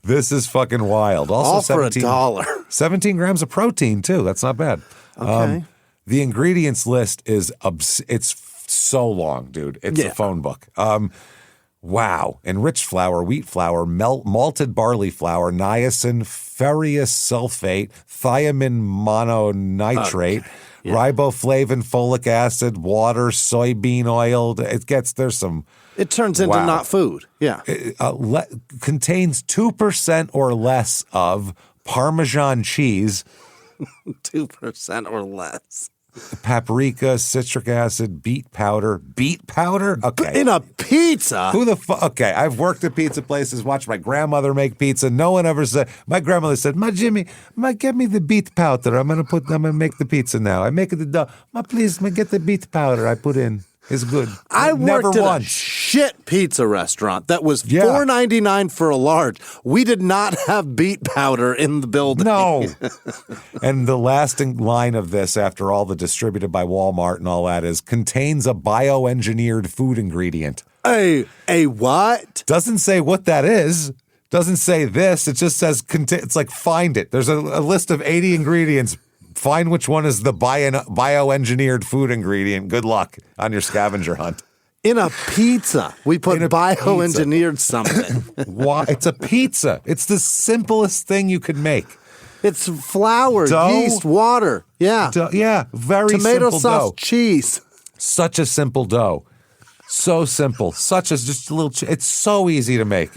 Speaker 4: This is fucking wild. Also,
Speaker 5: all for $1.
Speaker 4: 17 grams of protein, too. That's not bad.
Speaker 5: Okay.
Speaker 4: The ingredients list is it's so long, dude. It's a phone book. Wow. Enriched flour, wheat flour, malted barley flour, niacin, ferrous sulfate, thiamine mononitrate, riboflavin, folic acid, water, soybean oil. There's some.
Speaker 5: It turns into not food. Yeah.
Speaker 4: Contains 2% or less of Parmesan cheese.
Speaker 5: 2% or less.
Speaker 4: Paprika, citric acid, beet powder. Beet powder? Okay.
Speaker 5: In a pizza?
Speaker 4: Who the fuck? Okay, I've worked at pizza places, watched my grandmother make pizza. No one ever said, my grandmother said, "My Jimmy, get me the beet powder. I'm gonna make the pizza now. I make the dough. Please, get the beet powder I put in. It's good."
Speaker 5: I
Speaker 4: never
Speaker 5: worked at
Speaker 4: once.
Speaker 5: a shit pizza restaurant that was $4.99 for a large. We did not have beet powder in the building.
Speaker 4: No. And the lasting line of this, after all the distributed by Walmart and all that, is contains a bioengineered food ingredient.
Speaker 5: A what?
Speaker 4: Doesn't say what that is. Doesn't say this. It just says, it's like, find it. There's a list of 80 ingredients. Find which one is the bioengineered food ingredient. Good luck on your scavenger hunt.
Speaker 5: In a pizza, we put bioengineered something.
Speaker 4: Why? It's a pizza. It's the simplest thing you could make.
Speaker 5: It's flour,
Speaker 4: dough,
Speaker 5: yeast, water. Yeah.
Speaker 4: Very
Speaker 5: tomato
Speaker 4: simple
Speaker 5: sauce,
Speaker 4: dough.
Speaker 5: cheese.
Speaker 4: Such a simple dough. So simple. Such as just a little. It's so easy to make.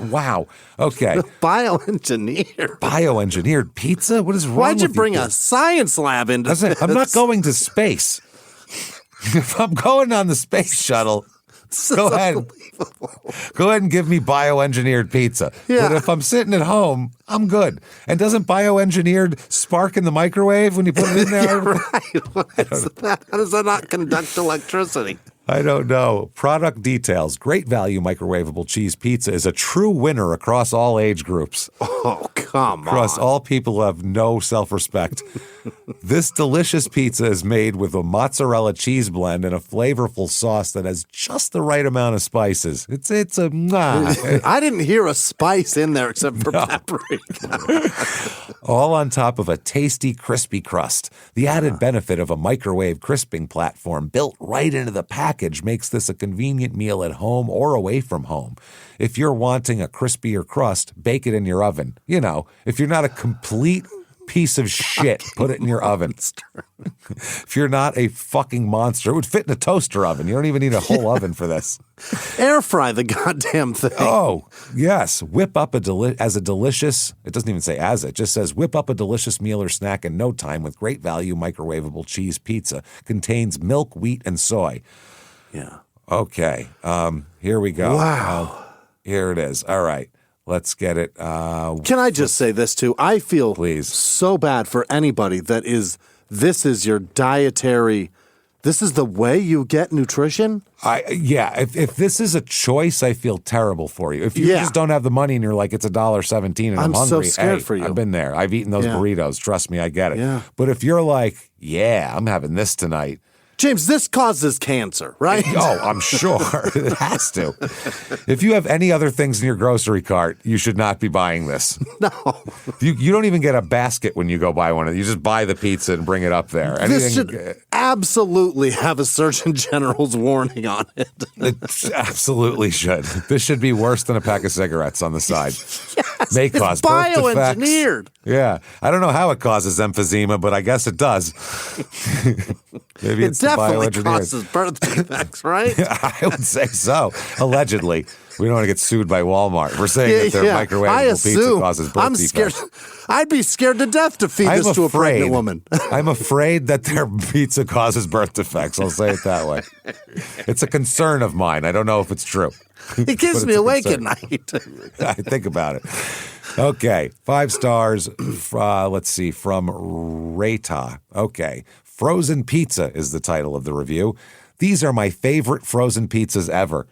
Speaker 4: Wow. Okay. Bioengineered pizza? What is wrong with you?
Speaker 5: Why'd you bring a science lab into this?
Speaker 4: I'm not going to space. If I'm going on the space shuttle, go ahead and give me bioengineered pizza.
Speaker 5: Yeah.
Speaker 4: But if I'm sitting at home, I'm good. And doesn't bioengineered spark in the microwave when you put it in there?
Speaker 5: Yeah, right. What is that? How does that not conduct electricity?
Speaker 4: I don't know. Product details. Great value microwavable cheese pizza is a true winner across all age groups.
Speaker 5: Oh, come on.
Speaker 4: Across all people who have no self-respect. This delicious pizza is made with a mozzarella cheese blend and a flavorful sauce that has just the right amount of spices. It's a
Speaker 5: I didn't hear a spice in there except for paprika.
Speaker 4: All on top of a tasty, crispy crust. The added benefit of a microwave crisping platform built right into the package makes this a convenient meal at home or away from home. If you're wanting a crispier crust, bake it in your oven. If you're not a complete piece of shit, put it in your oven. If you're not a fucking monster, it would fit in a toaster oven. You don't even need a whole oven for this.
Speaker 5: Air fry the goddamn thing.
Speaker 4: Oh, yes. Whip up it doesn't even say as, it just says whip up a delicious meal or snack in no time with great value microwavable cheese pizza. Contains milk, wheat, and soy.
Speaker 5: Yeah.
Speaker 4: Okay. Here we go.
Speaker 5: Wow.
Speaker 4: Here it is. All right. Let's get it.
Speaker 5: Can I just say this too? I feel so bad for anybody this is your dietary, this is the way you get nutrition?
Speaker 4: If this is a choice, I feel terrible for you. If you just don't have the money and you're like, it's $1.17 and I'm hungry.
Speaker 5: I'm so scared for you.
Speaker 4: I've been there. I've eaten those burritos. Trust me, I get it.
Speaker 5: Yeah.
Speaker 4: But if you're like, I'm having this tonight.
Speaker 5: James, this causes cancer, right?
Speaker 4: Oh, I'm sure. It has to. If you have any other things in your grocery cart, you should not be buying this.
Speaker 5: No.
Speaker 4: You don't even get a basket when you go buy one of these. You just buy the pizza and bring it up there.
Speaker 5: This should absolutely have a Surgeon General's warning on it.
Speaker 4: It absolutely should. This should be worse than a pack of cigarettes on the side.
Speaker 5: Yes,
Speaker 4: May cause birth defects.
Speaker 5: bioengineered.
Speaker 4: Yeah. I don't know how it causes emphysema, but I guess it does. Maybe
Speaker 5: It
Speaker 4: it's the
Speaker 5: definitely
Speaker 4: bioengineered.
Speaker 5: causes birth defects, right?
Speaker 4: I would say so. Allegedly. We don't want to get sued by Walmart for saying that their microwavable pizza causes birth defects.
Speaker 5: Scared. I'd be scared to death to feed this to a pregnant woman.
Speaker 4: I'm afraid that their pizza causes birth defects. I'll say it that way. It's a concern of mine. I don't know if it's true.
Speaker 5: It keeps me awake at night.
Speaker 4: I think about it. Okay, 5 stars. Let's see, from Rata. Okay, Frozen Pizza is the title of the review. These are my favorite frozen pizzas ever.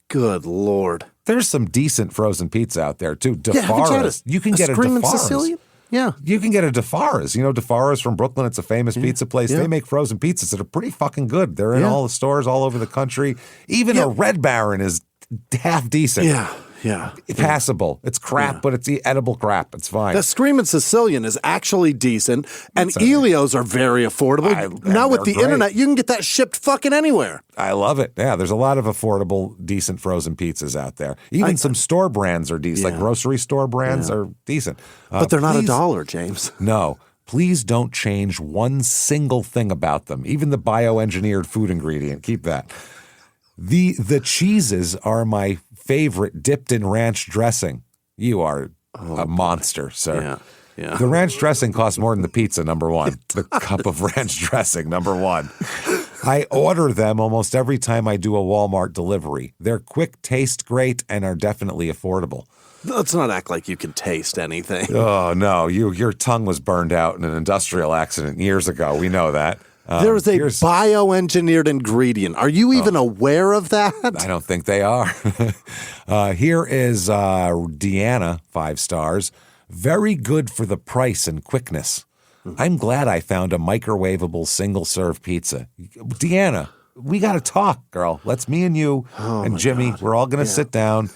Speaker 5: Good Lord.
Speaker 4: There's some decent frozen pizza out there, too.
Speaker 5: DeFara's.
Speaker 4: You can get a
Speaker 5: Screaming
Speaker 4: DeFara's.
Speaker 5: Sicilian? Yeah.
Speaker 4: You can get a DeFara's. You know, DeFara's from Brooklyn. It's a famous pizza place.
Speaker 5: Yeah.
Speaker 4: They make frozen pizzas that are pretty fucking good. They're in all the stores all over the country. Even a Red Baron is half decent.
Speaker 5: Yeah.
Speaker 4: Passable. It's crap, but it's edible crap. It's fine.
Speaker 5: The Screaming Sicilian is actually decent, and Elio's are very affordable. Now with the internet, you can get that shipped fucking anywhere.
Speaker 4: I love it. Yeah, there's a lot of affordable, decent frozen pizzas out there. Even some store brands are decent. Like grocery store brands are decent.
Speaker 5: But they're not $1, James.
Speaker 4: No. Please don't change one single thing about them. Even the bioengineered food ingredient. Keep that. The cheeses are my favorite, dipped in ranch dressing. You are a monster, sir.
Speaker 5: Yeah.
Speaker 4: The ranch dressing costs more than the pizza, number one. The cup of ranch dressing, number one. I order them almost every time I do a Walmart delivery. They're quick, taste great, and are definitely affordable.
Speaker 5: Let's not act like you can taste anything.
Speaker 4: Oh, no. Your tongue was burned out in an industrial accident years ago. We know that.
Speaker 5: There's a bioengineered ingredient. Are you even aware of that?
Speaker 4: I don't think they are. Here is Deanna, 5 stars. Very good for the price and quickness. I'm glad I found a microwavable single-serve pizza. Deanna, we got to talk, girl. Let's me and you and Jimmy, we're all going to sit down,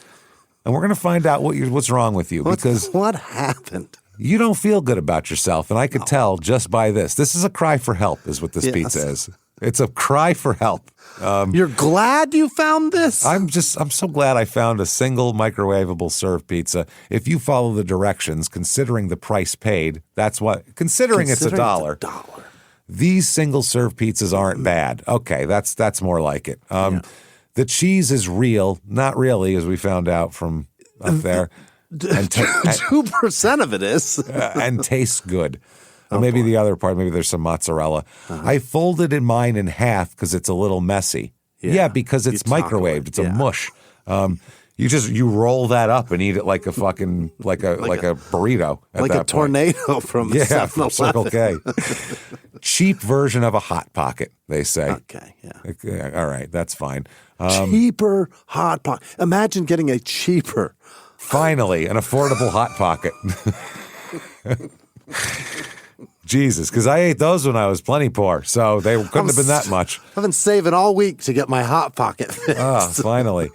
Speaker 4: and we're going to find out what's wrong with you. Because
Speaker 5: what happened?
Speaker 4: You don't feel good about yourself, and I could tell just by this. This is a cry for help, is what this pizza is. It's a cry for help.
Speaker 5: You're glad you found this?
Speaker 4: I'm so glad I found a single microwavable serve pizza. If you follow the directions, considering the price paid, considering it's $1. These single serve pizzas aren't bad. Okay, that's more like it. The cheese is real, not really, as we found out from up there.
Speaker 5: 2% of it is.
Speaker 4: And tastes good. Maybe the other part, maybe there's some mozzarella. I folded mine in half because it's a little messy. Yeah, because it's microwaved. It's a mush. You roll that up and eat it like a fucking like a burrito.
Speaker 5: Like a tornado from
Speaker 4: Circle K. Cheap version of a Hot Pocket, they say.
Speaker 5: Okay, yeah.
Speaker 4: All right, that's fine.
Speaker 5: Cheaper Hot Pocket. Imagine getting a cheaper.
Speaker 4: Finally, an affordable Hot Pocket. Jesus, because I ate those when I was plenty poor, so they couldn't have been that much.
Speaker 5: I've been saving all week to get my Hot Pocket fixed.
Speaker 4: Finally.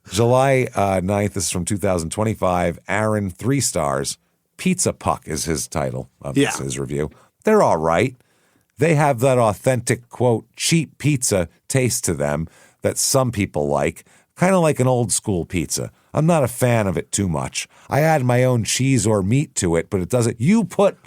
Speaker 4: July 9th, this is from 2025. Aaron, 3 stars. Pizza Puck is his title of his review. They're all right. They have that authentic, quote, cheap pizza taste to them that some people like, kind of like an old school pizza. I'm not a fan of it too much. I add my own cheese or meat to it, but it doesn't. You put...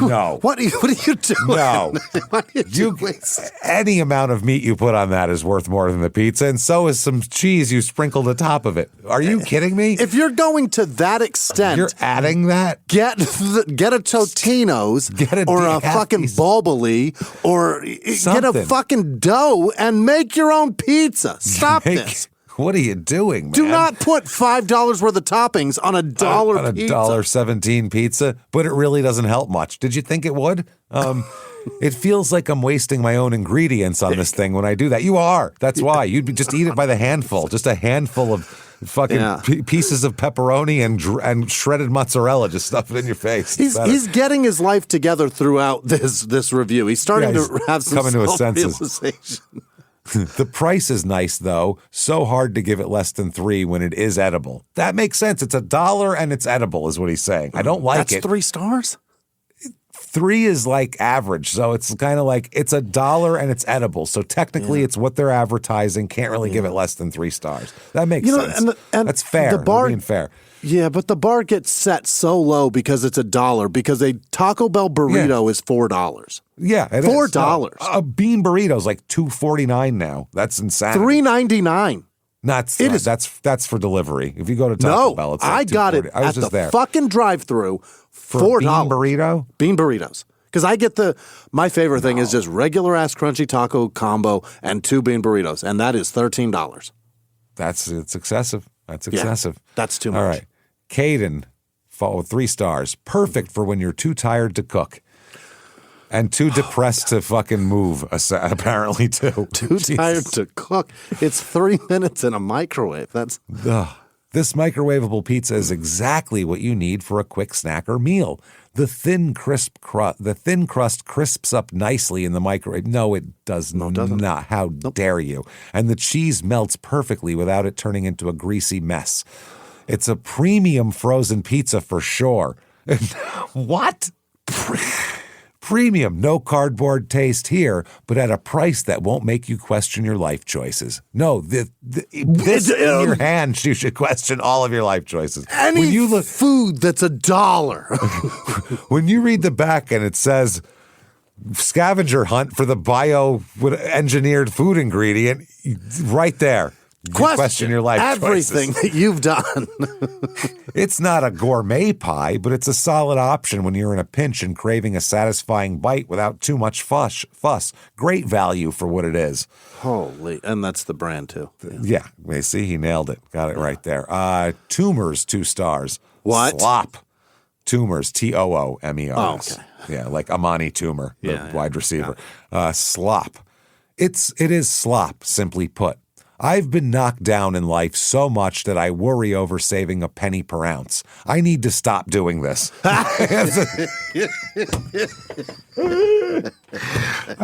Speaker 4: No.
Speaker 5: What are you doing?
Speaker 4: No.
Speaker 5: What are you doing?
Speaker 4: Any amount of meat you put on that is worth more than the pizza, and so is some cheese you sprinkled atop of it. Are you kidding me?
Speaker 5: If you're going to that extent,
Speaker 4: you're adding that?
Speaker 5: Get a Totino's or a fucking Bulbuli or get a fucking dough and make your own pizza. Stop this.
Speaker 4: What are you doing, man?
Speaker 5: Do not put $5 worth of toppings on a dollar
Speaker 4: on a
Speaker 5: pizza.
Speaker 4: $1.17 pizza, but it really doesn't help much. Did you think it would? It feels like I'm wasting my own ingredients on this thing when I do that. You are. That's why. You'd just eat it by the handful. Just a handful of fucking pieces of pepperoni and shredded mozzarella. Just stuff it in your face.
Speaker 5: He's getting his life together throughout this review. He's starting to have some
Speaker 4: coming to his senses.
Speaker 5: Realization.
Speaker 4: The price is nice, though. So hard to give it less than 3 when it is edible. That makes sense. It's $1 and it's edible, is what he's saying. I don't like it.
Speaker 5: That's 3 stars?
Speaker 4: 3 is like average. So it's kind of like it's $1 and it's edible. So technically it's what they're advertising. Can't really give it less than 3 stars. That makes sense. And that's fair.
Speaker 5: The bar,
Speaker 4: being fair.
Speaker 5: Yeah, but the bar gets set so low because it's $1, because a Taco Bell burrito is $4.
Speaker 4: Yeah, it
Speaker 5: $4.
Speaker 4: Is. A bean burrito is like $2.49 now. That's insane.
Speaker 5: $3.99.
Speaker 4: That's for delivery. If you go to Taco Bell, it's like
Speaker 5: I got it at the fucking drive-thru for $4.
Speaker 4: Bean burrito?
Speaker 5: Bean burritos. Because I get my favorite thing is just regular ass crunchy taco combo and 2 bean burritos, and that is $13.
Speaker 4: It's excessive. That's excessive.
Speaker 5: Yeah, that's too much.
Speaker 4: All right. Caden, 3 stars. Perfect for when you're too tired to cook. And too depressed to fucking move, apparently, too.
Speaker 5: Too tired to cook. It's 3 minutes in a microwave. This
Speaker 4: microwavable pizza is exactly what you need for a quick snack or meal. The thin crust crisps up nicely in the microwave. No, it does not. How dare you? And the cheese melts perfectly without it turning into a greasy mess. It's a premium frozen pizza for sure. What? Premium, no cardboard taste here, but at a price that won't make you question your life choices. No, this in your hand, you should question all of your life choices.
Speaker 5: Food that's $1.
Speaker 4: When you read the back and it says scavenger hunt for the bio-engineered food ingredient, right there. Question your life
Speaker 5: everything
Speaker 4: choices.
Speaker 5: That you've done.
Speaker 4: It's not a gourmet pie, but it's a solid option when you're in a pinch and craving a satisfying bite without too much fuss. Great value for what it is.
Speaker 5: Holy, and that's the brand too.
Speaker 4: Yeah, see, he nailed it. Got it right there. Tumors, 2 stars.
Speaker 5: What?
Speaker 4: Slop. Tumors, Toomers.
Speaker 5: Oh, okay.
Speaker 4: Yeah, like Amani Toomer, the wide receiver. Slop. It is slop, simply put. I've been knocked down in life so much that I worry over saving a penny per ounce. I need to stop doing this. I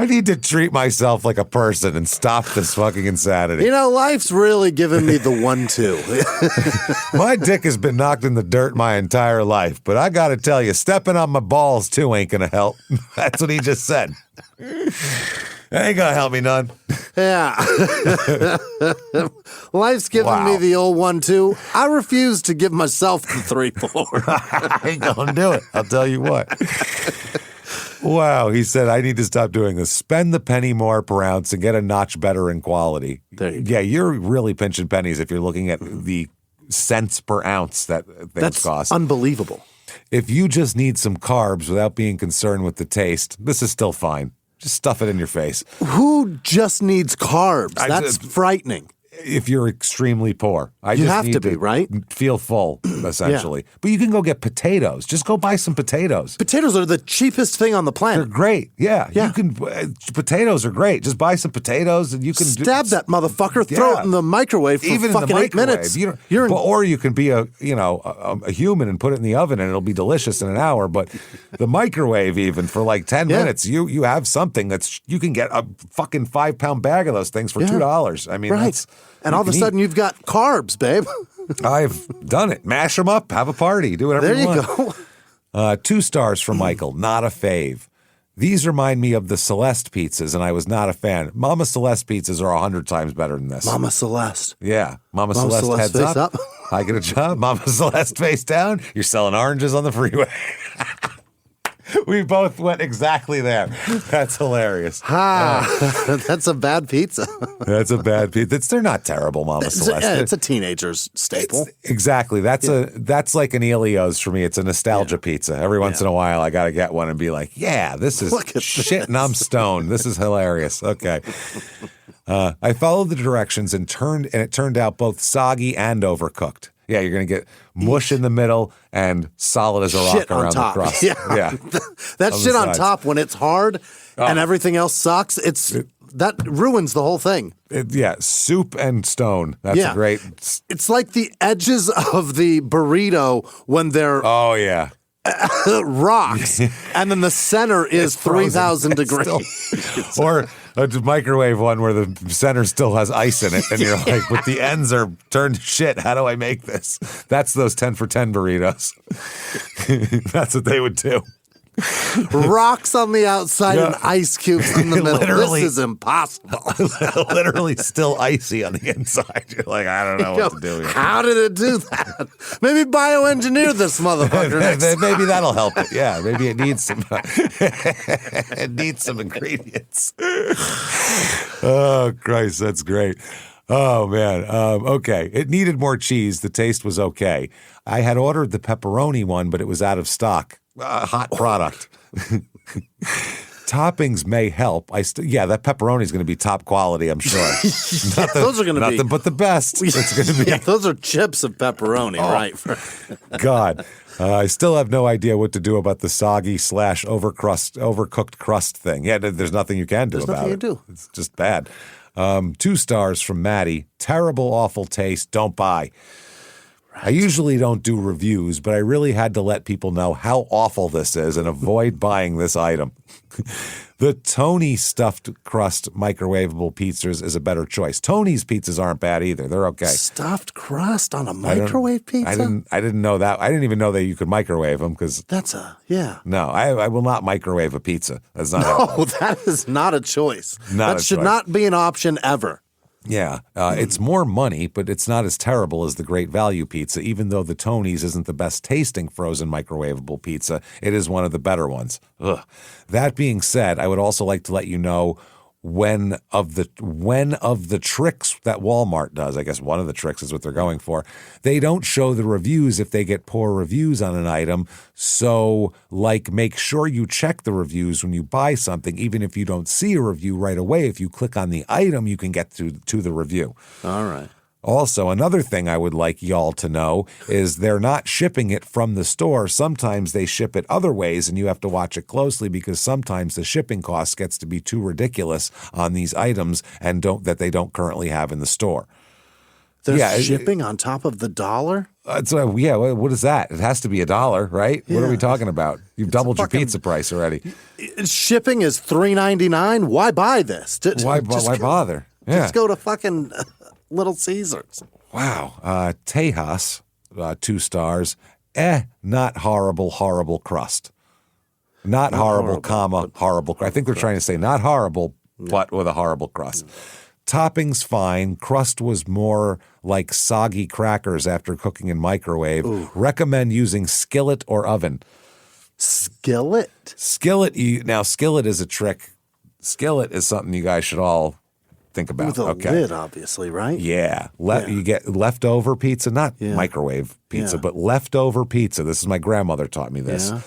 Speaker 4: need to treat myself like a person and stop this fucking insanity.
Speaker 5: You know, life's really given me the 1-2.
Speaker 4: My dick has been knocked in the dirt my entire life, but I gotta tell you, stepping on my balls too ain't gonna help. That's what he just said. That ain't gonna help me none.
Speaker 5: Yeah. Life's given me the old 1-2. I refuse to give myself the 3-4.
Speaker 4: I ain't gonna do it. I'll tell you what. Wow, he said, I need to stop doing this. Spend the penny more per ounce and get a notch better in quality.
Speaker 5: There you go.
Speaker 4: Yeah, you're really pinching pennies if you're looking at the cents per ounce that things cost.
Speaker 5: That's unbelievable.
Speaker 4: If you just need some carbs without being concerned with the taste, this is still fine. Just stuff it in your face.
Speaker 5: Who just needs carbs? That's frightening.
Speaker 4: If you're extremely poor.
Speaker 5: You have to be, right?
Speaker 4: Feel full, essentially. Yeah. But you can go get potatoes. Just go buy some potatoes.
Speaker 5: Potatoes are the cheapest thing on the planet.
Speaker 4: They're great. Yeah. You can. Potatoes are great. Just buy some potatoes and you can
Speaker 5: stab that motherfucker. Throw it in the microwave for
Speaker 4: even
Speaker 5: fucking 8 minutes.
Speaker 4: Or you can be a human and put it in the oven and it'll be delicious in an hour. But the microwave, even for like 10 minutes, you have something you can get a fucking 5-pound bag of those things for $2. I mean,
Speaker 5: right. And all of a sudden, you've got carbs, babe.
Speaker 4: I've done it. Mash them up. Have a party. Do whatever you want. There you go. 2 stars from Michael. Not a fave. These remind me of the Celeste pizzas, and I was not a fan. Mama Celeste pizzas are 100 times better than this.
Speaker 5: Mama Celeste.
Speaker 4: Yeah. Mama Celeste heads
Speaker 5: face up.
Speaker 4: I get a job. Mama Celeste face down. You're selling oranges on the freeway. We both went exactly there. That's hilarious.
Speaker 5: That's a bad pizza.
Speaker 4: That's a bad pizza. They're not terrible, Mama Celeste.
Speaker 5: It's a teenager's staple.
Speaker 4: Exactly. That's like an Elio's for me. It's a nostalgia pizza. Every once in a while, I got to get one and be like, yeah, this is shit and I'm stoned. This is hilarious. Okay. I followed the directions and it turned out both soggy and overcooked. Yeah, you're going to get mush in the middle and solid as a rock around the crust. Yeah.
Speaker 5: That shit on top when it's hard and everything else sucks, that ruins the whole thing.
Speaker 4: Soup and stone. That's a great.
Speaker 5: It's like the edges of the burrito when they're rocks, and then the center is 3,000 degrees.
Speaker 4: Or a microwave one where the center still has ice in it, and you're like, but the ends are turned to shit. How do I make this? That's those 10 for 10 burritos. That's what they would do.
Speaker 5: Rocks on the outside and ice cubes in the middle.
Speaker 4: Literally.
Speaker 5: This is impossible.
Speaker 4: Literally still icy on the inside. You're like, I don't know what to do here.
Speaker 5: How did it do that? Maybe bioengineer this motherfucker next time.
Speaker 4: Maybe that'll help it. Yeah, maybe it needs some ingredients. Oh, Christ, that's great. Oh, man. Okay. It needed more cheese. The taste was okay. I had ordered the pepperoni one, but it was out of stock. Hot product. Toppings may help. That pepperoni is going to be top quality, I'm sure.
Speaker 5: Those are going to be
Speaker 4: nothing but the best. It's going to be.
Speaker 5: Yeah, those are chips of pepperoni, right?
Speaker 4: God. I still have no idea what to do about the soggy / overcooked crust thing. Yeah, there's nothing you can do about it.
Speaker 5: There's nothing you do.
Speaker 4: It's just bad. 2 stars from Maddie. Terrible, awful taste. Don't buy. Right. I usually don't do reviews, but I really had to let people know how awful this is and avoid buying this item. The Tony stuffed crust microwavable pizzas is a better choice. Tony's pizzas aren't bad either. They're okay.
Speaker 5: Stuffed crust on a microwave pizza?
Speaker 4: I didn't know that. I didn't even know that you could microwave them because No, I will not microwave a pizza. That's not
Speaker 5: No, that is not a choice. That should not be an option ever.
Speaker 4: Yeah, it's more money, but it's not as terrible as the Great Value pizza. Even though the Tony's isn't the best tasting frozen microwavable pizza, it is one of the better ones. Ugh. That being said, I would also like to let you know when of the tricks that Walmart does. I guess one of the tricks is what they're going for. They don't show the reviews if they get poor reviews on an item. So, make sure you check the reviews when you buy something, even if you don't see a review right away. If you click on the item, you can get to the review.
Speaker 5: All right.
Speaker 4: Also, another thing I would like y'all to know is they're not shipping it from the store. Sometimes they ship it other ways, and you have to watch it closely because sometimes the shipping cost gets to be too ridiculous on these items and that they don't currently have in the store.
Speaker 5: There's shipping on top of the $1?
Speaker 4: What is that? It has to be $1, right? Yeah. What are we talking about? You've doubled your pizza price already.
Speaker 5: Shipping is $3.99. Why buy this?
Speaker 4: Why bother? Yeah.
Speaker 5: Just go to fucking Little Caesars.
Speaker 4: Wow. Tejas, 2 stars. Not horrible crust. Not horrible, horrible. I think they're trying to say not horrible, but with a horrible crust. Toppings fine. Crust was more like soggy crackers after cooking in microwave. Ooh. Recommend using skillet or oven.
Speaker 5: Skillet?
Speaker 4: Skillet is a trick. Skillet is something you guys should all think about.
Speaker 5: With a lid, obviously, right?
Speaker 4: Yeah. You get leftover pizza, not microwave pizza, but leftover pizza. This is my grandmother taught me this. Yeah.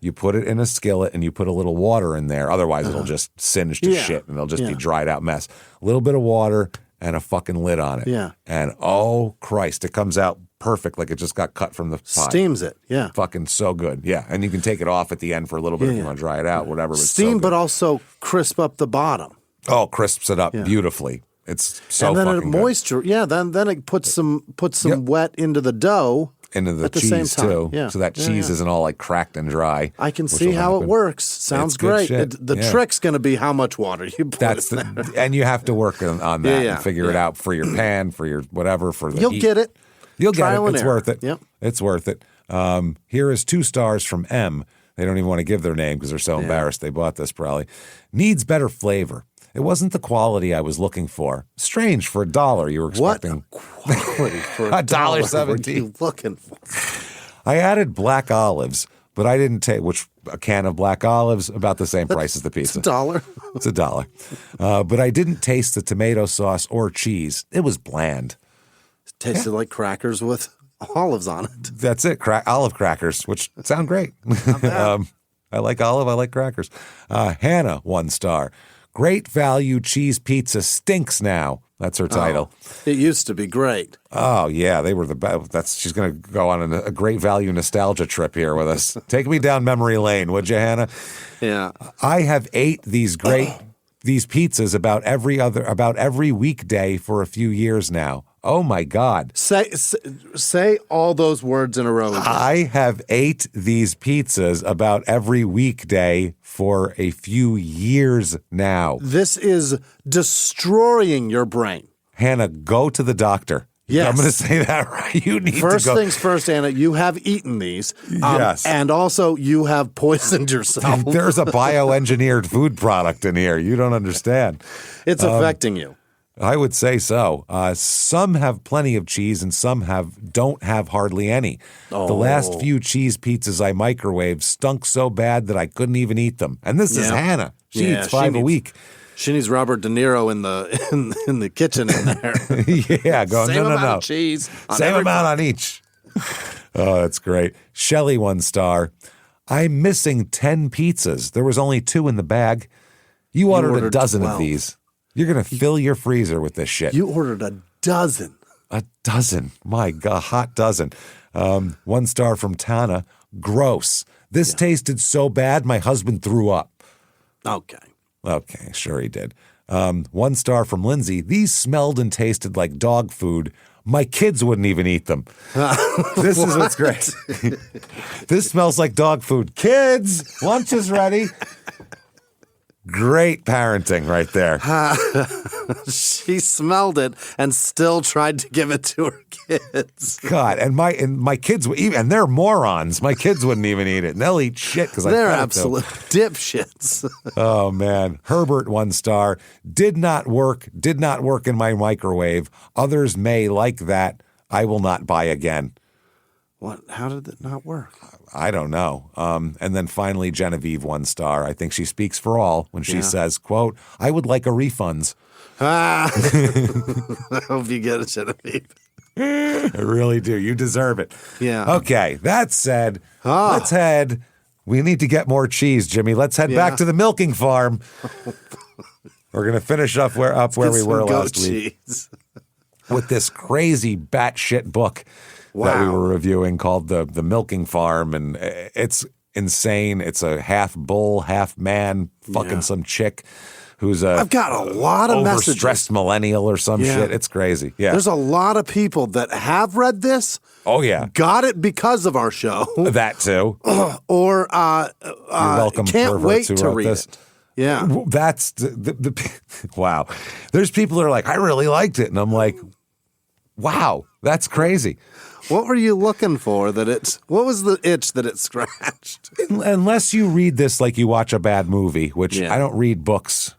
Speaker 4: You put it in a skillet and you put a little water in there. Otherwise, it'll just singe to shit and it'll just be dried out mess. A little bit of water and a fucking lid on it. Yeah. And oh, Christ, it comes out perfect like it just got cut from the pot.
Speaker 5: Steams it, yeah.
Speaker 4: Fucking so good, yeah. And you can take it off at the end for a little bit if you want to dry it out, whatever.
Speaker 5: Steam, but also crisp up the bottom.
Speaker 4: Oh, crisps it up beautifully. It's so fucking good.
Speaker 5: And then moisture, then it puts some wet into the dough.
Speaker 4: Into the cheese too, so that cheese isn't all like cracked and dry.
Speaker 5: I can see how it works. Sounds great. The trick's going to be how much water you put in there.
Speaker 4: And you have to work on that and figure it out for your pan, for your whatever, for the
Speaker 5: You'll get it.
Speaker 4: You'll get it. It's worth it. Yep. It's worth it. Here is 2 stars from M. They don't even want to give their name because they're so embarrassed they bought this probably. Needs better flavor. It wasn't the quality I was looking for. Strange for $1 you were expecting.
Speaker 5: What quality for
Speaker 4: $1.17?
Speaker 5: What are you looking for?
Speaker 4: I added black olives, but I didn't take a can of black olives about the same price as the pizza.
Speaker 5: It's $1.
Speaker 4: It's $1. But I didn't taste the tomato sauce or cheese. It was bland.
Speaker 5: It tasted like crackers with olives on it.
Speaker 4: That's it. Olive crackers, which sound great. I like olive. I like crackers. Hannah, 1 star. Great value cheese pizza stinks now. That's her title.
Speaker 5: It used to be great.
Speaker 4: Oh, yeah. They were the best. She's going to go on a great value nostalgia trip here with us. Take me down memory lane, would you, Hannah?
Speaker 5: Yeah.
Speaker 4: I have ate these pizzas about every weekday for a few years now. Oh, my God.
Speaker 5: Say all those words in a row again.
Speaker 4: I have ate these pizzas about every weekday for a few years now.
Speaker 5: This is destroying your brain.
Speaker 4: Hannah, go to the doctor.
Speaker 5: Yes.
Speaker 4: I'm going to say that right. You need
Speaker 5: First
Speaker 4: to go.
Speaker 5: things first, Anna, you have eaten these.
Speaker 4: Yes.
Speaker 5: And also, you have poisoned yourself.
Speaker 4: There's a bioengineered food product in here. You don't understand.
Speaker 5: It's affecting you.
Speaker 4: I would say so. Some have plenty of cheese and some don't have hardly any. The last few cheese pizzas I microwaved stunk so bad that I couldn't even eat them. And this is Hannah. She eats 5 a week.
Speaker 5: She needs Robert De Niro in the kitchen in there.
Speaker 4: Yeah, going,
Speaker 5: Same
Speaker 4: no.
Speaker 5: amount of cheese.
Speaker 4: Same amount on each. Oh, that's great. Shelley, 1 star. I'm missing 10 pizzas. There was only 2 in the bag. You ordered a dozen
Speaker 5: 12.
Speaker 4: of these. You're going to fill your freezer with this shit.
Speaker 5: You ordered a dozen.
Speaker 4: A dozen. My God, hot dozen. 1 star from Tana. Gross. This tasted so bad, my husband threw up. Okay, sure he did. 1 star from Lindsay. These smelled and tasted like dog food. My kids wouldn't even eat them. This is what's great. This smells like dog food. Kids, lunch is ready. Great parenting right there.
Speaker 5: She smelled it and still tried to give it to her kids.
Speaker 4: God, and my kids and they're morons. My kids wouldn't even eat it, and they'll eat shit because
Speaker 5: they're absolute dipshits.
Speaker 4: Oh man, Herbert, 1 star. Did not work in my microwave. Others may like that. I will not buy again.
Speaker 5: What? How did it not work?
Speaker 4: I don't know. And then finally, Genevieve, 1 star. I think she speaks for all when she says, quote, I would like a refunds.
Speaker 5: I hope you get it, Genevieve.
Speaker 4: I really do. You deserve it.
Speaker 5: Yeah.
Speaker 4: Okay. That said, let's head. We need to get more cheese, Jimmy. Let's head back to the milking farm. We're going to finish up where we were last week with this crazy batshit book that we were reviewing called the Milking Farm, and it's insane. It's a half bull, half man, fucking some chick who's
Speaker 5: I've got a lot of
Speaker 4: overstressed
Speaker 5: messages.
Speaker 4: Millennial or some shit. It's crazy. Yeah,
Speaker 5: there's a lot of people that have read this.
Speaker 4: Oh yeah,
Speaker 5: got it because of our show.
Speaker 4: That too.
Speaker 5: Or
Speaker 4: You're welcome.
Speaker 5: Can't wait
Speaker 4: who
Speaker 5: to
Speaker 4: wrote
Speaker 5: read
Speaker 4: this.
Speaker 5: it. Yeah,
Speaker 4: that's the wow. There's people that are like, I really liked it, and I'm like, wow, that's crazy.
Speaker 5: What were you looking for? What was the itch that it scratched?
Speaker 4: Unless you read this like you watch a bad movie, which I don't read books.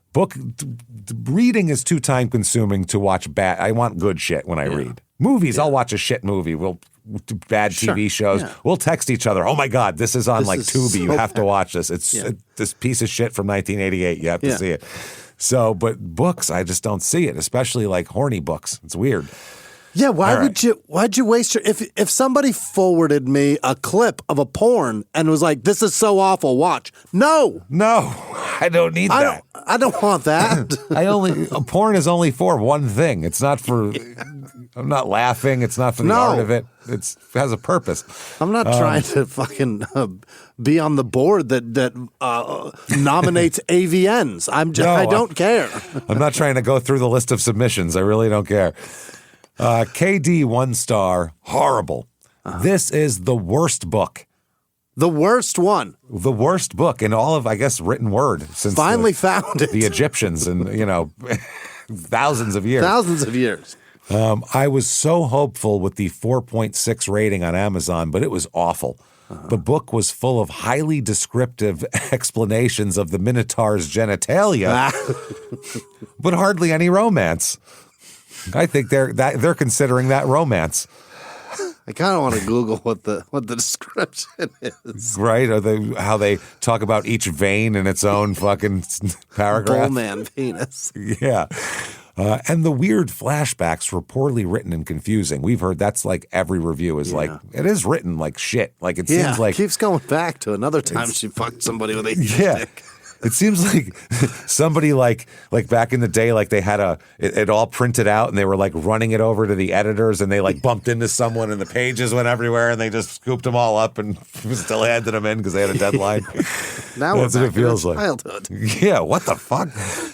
Speaker 4: Reading is too time consuming to watch bad. I want good shit when I read. Movies, I'll watch a shit movie. We'll do bad TV shows. Yeah. We'll text each other. Oh my God, this is on Tubi. You have to watch this. It's this piece of shit from 1988. You have to see it. So, but books, I just don't see it, especially like horny books. It's weird.
Speaker 5: Yeah, why'd you waste your if somebody forwarded me a clip of a porn and was like, this is so awful, watch. No,
Speaker 4: I don't need that.
Speaker 5: I don't want that.
Speaker 4: Porn is only for one thing. It's not for I'm not laughing. It's not for the art of it. It has a purpose.
Speaker 5: I'm not trying to fucking be on the board that nominates AVNs. I don't care.
Speaker 4: I'm not trying to go through the list of submissions. I really don't care. KD 1 star, horrible. This is the worst book.
Speaker 5: The worst one.
Speaker 4: The worst book in all of, I guess, written word since
Speaker 5: finally found it.
Speaker 4: The Egyptians and, thousands of years.
Speaker 5: Thousands of years.
Speaker 4: I was so hopeful with the 4.6 rating on Amazon, but it was awful. The book was full of highly descriptive explanations of the Minotaur's genitalia, but hardly any romance. I think they're considering that romance.
Speaker 5: I kind of want to Google what the description is.
Speaker 4: Right? Or how they talk about each vein in its own fucking paragraph.
Speaker 5: Bullman penis.
Speaker 4: Yeah. And the weird flashbacks were poorly written and confusing. We've heard that's like every review is like, it is written like shit. Like it seems like.
Speaker 5: It keeps going back to another time she fucked somebody with a stick.
Speaker 4: It seems like somebody like back in the day, like they had it all printed out and they were like running it over to the editors and they like bumped into someone and the pages went everywhere and they just scooped them all up and still handed them in because they had a deadline.
Speaker 5: Now
Speaker 4: that's what it feels like.
Speaker 5: Childhood.
Speaker 4: Yeah, what the fuck?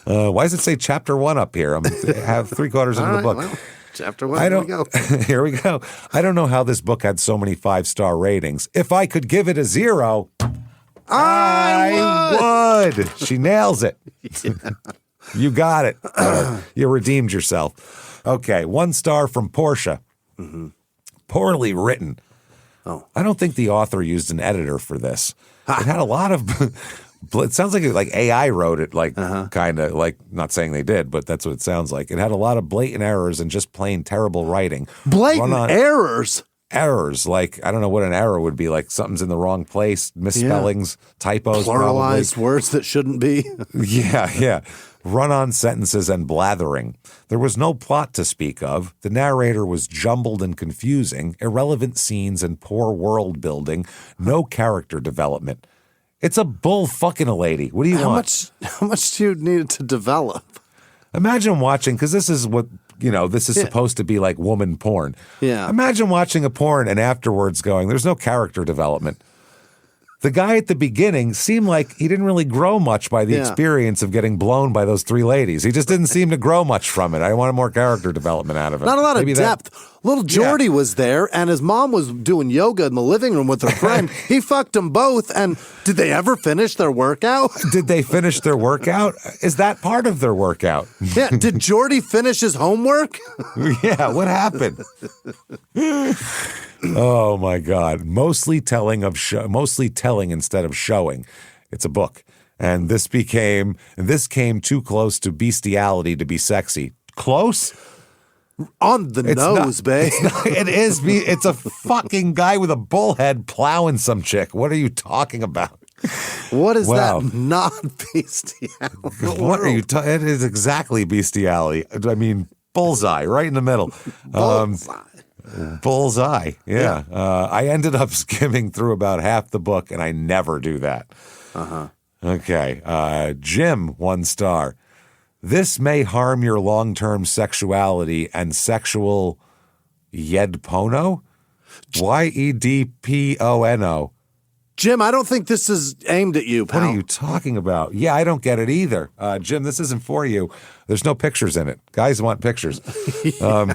Speaker 4: Why does it say chapter 1 up here? I have 3/4 into the book.
Speaker 5: Well, chapter 1, here we go.
Speaker 4: Here we go. I don't know how this book had so many 5-star ratings. If I could give it a 0... I would. She nails it. You got it. You redeemed yourself. Okay, 1 star from Portia. Mm-hmm. Poorly written.
Speaker 5: Oh.
Speaker 4: I don't think the author used an editor for this. It had a lot of... It sounds like AI wrote it, kind of, like, not saying they did, but that's what it sounds like. It had a lot of blatant errors and just plain terrible writing.
Speaker 5: Blatant errors?
Speaker 4: Errors, like, I don't know what an error would be, like something's in the wrong place, misspellings, typos,
Speaker 5: pluralized words that shouldn't be.
Speaker 4: Yeah. Run-on sentences and blathering. There was no plot to speak of. The narrator was jumbled and confusing, irrelevant scenes and poor world building, no character development. It's a bull fucking a lady. What do you want?
Speaker 5: How much do you need to develop?
Speaker 4: Imagine watching, because this is what, this is supposed to be like woman porn.
Speaker 5: Yeah.
Speaker 4: Imagine watching a porn and afterwards going, there's no character development. The guy at the beginning seemed like he didn't really grow much by the experience of getting blown by those 3 ladies. He just didn't seem to grow much from it. I wanted more character development out of it.
Speaker 5: Not a lot of depth. Little Jordy was there, and his mom was doing yoga in the living room with her friend. He fucked them both, and did they ever finish their workout?
Speaker 4: Did they finish their workout? Is that part of their workout?
Speaker 5: Yeah. Did Jordy finish his homework?
Speaker 4: Yeah, what happened? Oh my God! Mostly telling instead of showing. It's a book, and this came too close to bestiality to be sexy. Close?
Speaker 5: On the nose, babe.
Speaker 4: It is. It's a fucking guy with a bullhead plowing some chick. What are you talking about?
Speaker 5: What is that non-bestiality?
Speaker 4: What are you talking? It is exactly bestiality. I mean, bullseye, right in the middle. Bullseye. Yeah. I ended up skimming through about half the book, and I never do that. Okay. Jim, 1 star. This may harm your long-term sexuality and sexual yedpono? Yedpono.
Speaker 5: Jim, I don't think this is aimed at you, pal.
Speaker 4: What are you talking about? Yeah, I don't get it either. Jim, this isn't for you. There's no pictures in it. Guys want pictures.
Speaker 5: There's no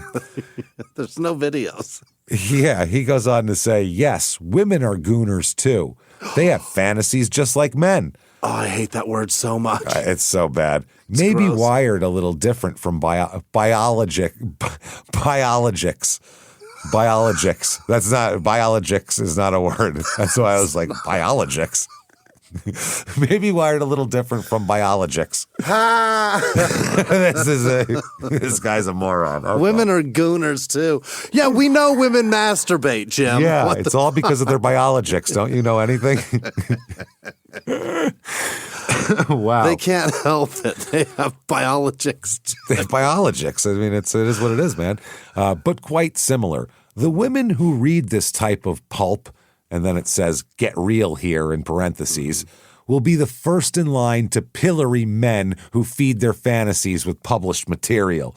Speaker 5: videos.
Speaker 4: Yeah, he goes on to say, yes, women are gooners too. They have fantasies just like men.
Speaker 5: Oh, I hate that word so much.
Speaker 4: It's so bad. Maybe gross. Wired a little different from biologics. That's not, biologics is not a word. That's why I was like, biologics. Maybe wired a little different from biologics. This guy's a moron. Okay.
Speaker 5: Women are gooners too. Yeah, we know women masturbate, Jim.
Speaker 4: Yeah, it's all because of their biologics. Don't you know anything? Wow.
Speaker 5: They can't help it. They have biologics.
Speaker 4: They have biologics. I mean, it is what it is, man. But quite similar. The women who read this type of pulp, and then it says, get real here in parentheses, will be the first in line to pillory men who feed their fantasies with published material.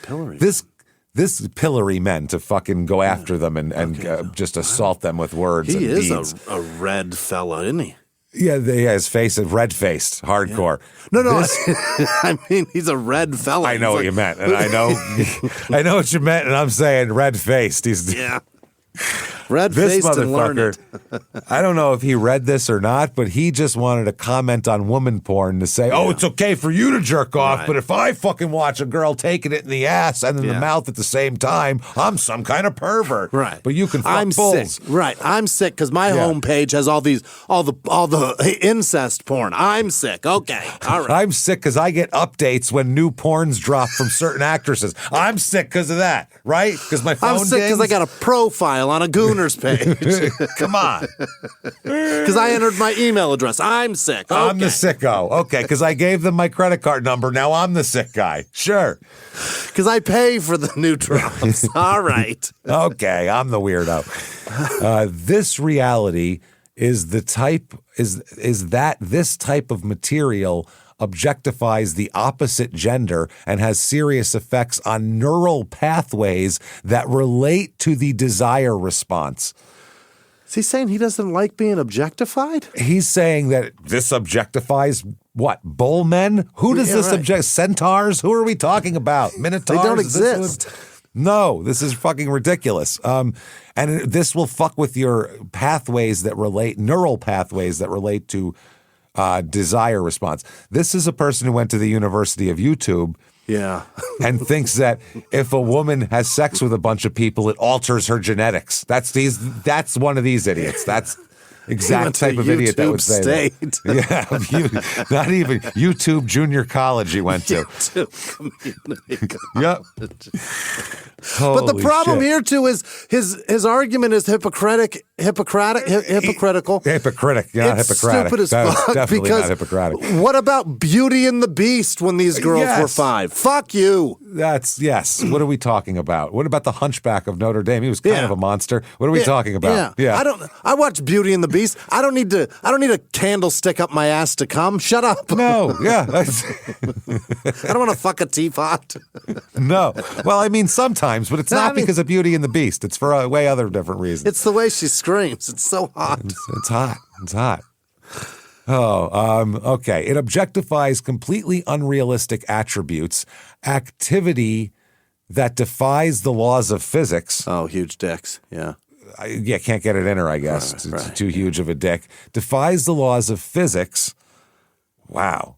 Speaker 5: Pillory?
Speaker 4: This pillory men to fucking go after them and just assault them with words and deeds.
Speaker 5: He is a red fella, isn't he?
Speaker 4: Yeah, his face is red-faced, hardcore.
Speaker 5: Yeah. No, I mean, he's a red fella.
Speaker 4: I know what you meant, and I know what you meant, and I'm saying red-faced.
Speaker 5: Yeah. Red-faced and learned.
Speaker 4: I don't know if he read this or not, but he just wanted to comment on woman porn to say, oh, it's okay for you to jerk off, but if I fucking watch a girl taking it in the ass and in the mouth at the same time, I'm some kind of pervert.
Speaker 5: Right.
Speaker 4: But you can fuck bulls.
Speaker 5: Sick. Right. I'm sick because my homepage has all the incest porn. I'm sick. Okay. All right.
Speaker 4: I'm sick because I get updates when new porns drop from certain actresses. I'm sick because of that, right? Because my phone
Speaker 5: I'm sick because I got a profile on a Gooners page.
Speaker 4: Come on.
Speaker 5: Because I entered my email address. I'm sick. Okay.
Speaker 4: I'm the sicko. Okay, because I gave them my credit card number. Now I'm the sick guy. Sure.
Speaker 5: Because I pay for the new drops. All right.
Speaker 4: Okay, I'm the weirdo. This reality is the type that this type of material objectifies the opposite gender and has serious effects on neural pathways that relate to the desire response.
Speaker 5: Is he saying he doesn't like being objectified?
Speaker 4: He's saying that this objectimes what? Bull men? Who does this object? Centaurs? Who are we talking about? Minotaurs?
Speaker 5: They don't exist.
Speaker 4: No, this is fucking ridiculous. And this will fuck with your pathways that relate, neural pathways that relate to desire response. This is a person who went to the University of YouTube.
Speaker 5: Yeah.
Speaker 4: And thinks that if a woman has sex with a bunch of people, it alters her genetics. That's one of these idiots. That's exact type of idiot that would say that. Yeah, not even YouTube Junior College he went to.
Speaker 5: YouTube Community
Speaker 4: Yep.
Speaker 5: But the problem
Speaker 4: shit.
Speaker 5: here too is his argument is hypocritical.
Speaker 4: Hypocritic, yeah, not
Speaker 5: It's
Speaker 4: Hippocratic.
Speaker 5: stupid as
Speaker 4: That was
Speaker 5: fuck
Speaker 4: definitely
Speaker 5: because
Speaker 4: not Hippocratic.
Speaker 5: what about Beauty and the Beast when these girls were
Speaker 4: Yes.
Speaker 5: 5? Fuck you.
Speaker 4: Yes. What are we talking about? What about the Hunchback of Notre Dame? He was kind of a monster. What are we talking about?
Speaker 5: Yeah. I watch Beauty and the Beast. I don't need a candlestick up my ass to come. Shut up.
Speaker 4: No, yeah.
Speaker 5: I don't want to fuck a teapot.
Speaker 4: No. Well, I mean, sometimes, but it's not because of Beauty and the Beast. It's for way other different reasons.
Speaker 5: It's the way she screams. It's so hot.
Speaker 4: It's hot. It's hot. Okay. It objectifies completely unrealistic attributes, activity that defies the laws of physics.
Speaker 5: Oh, huge dicks. Yeah.
Speaker 4: Can't get it in her, I guess. It's too huge of a dick. Defies the laws of physics. Wow.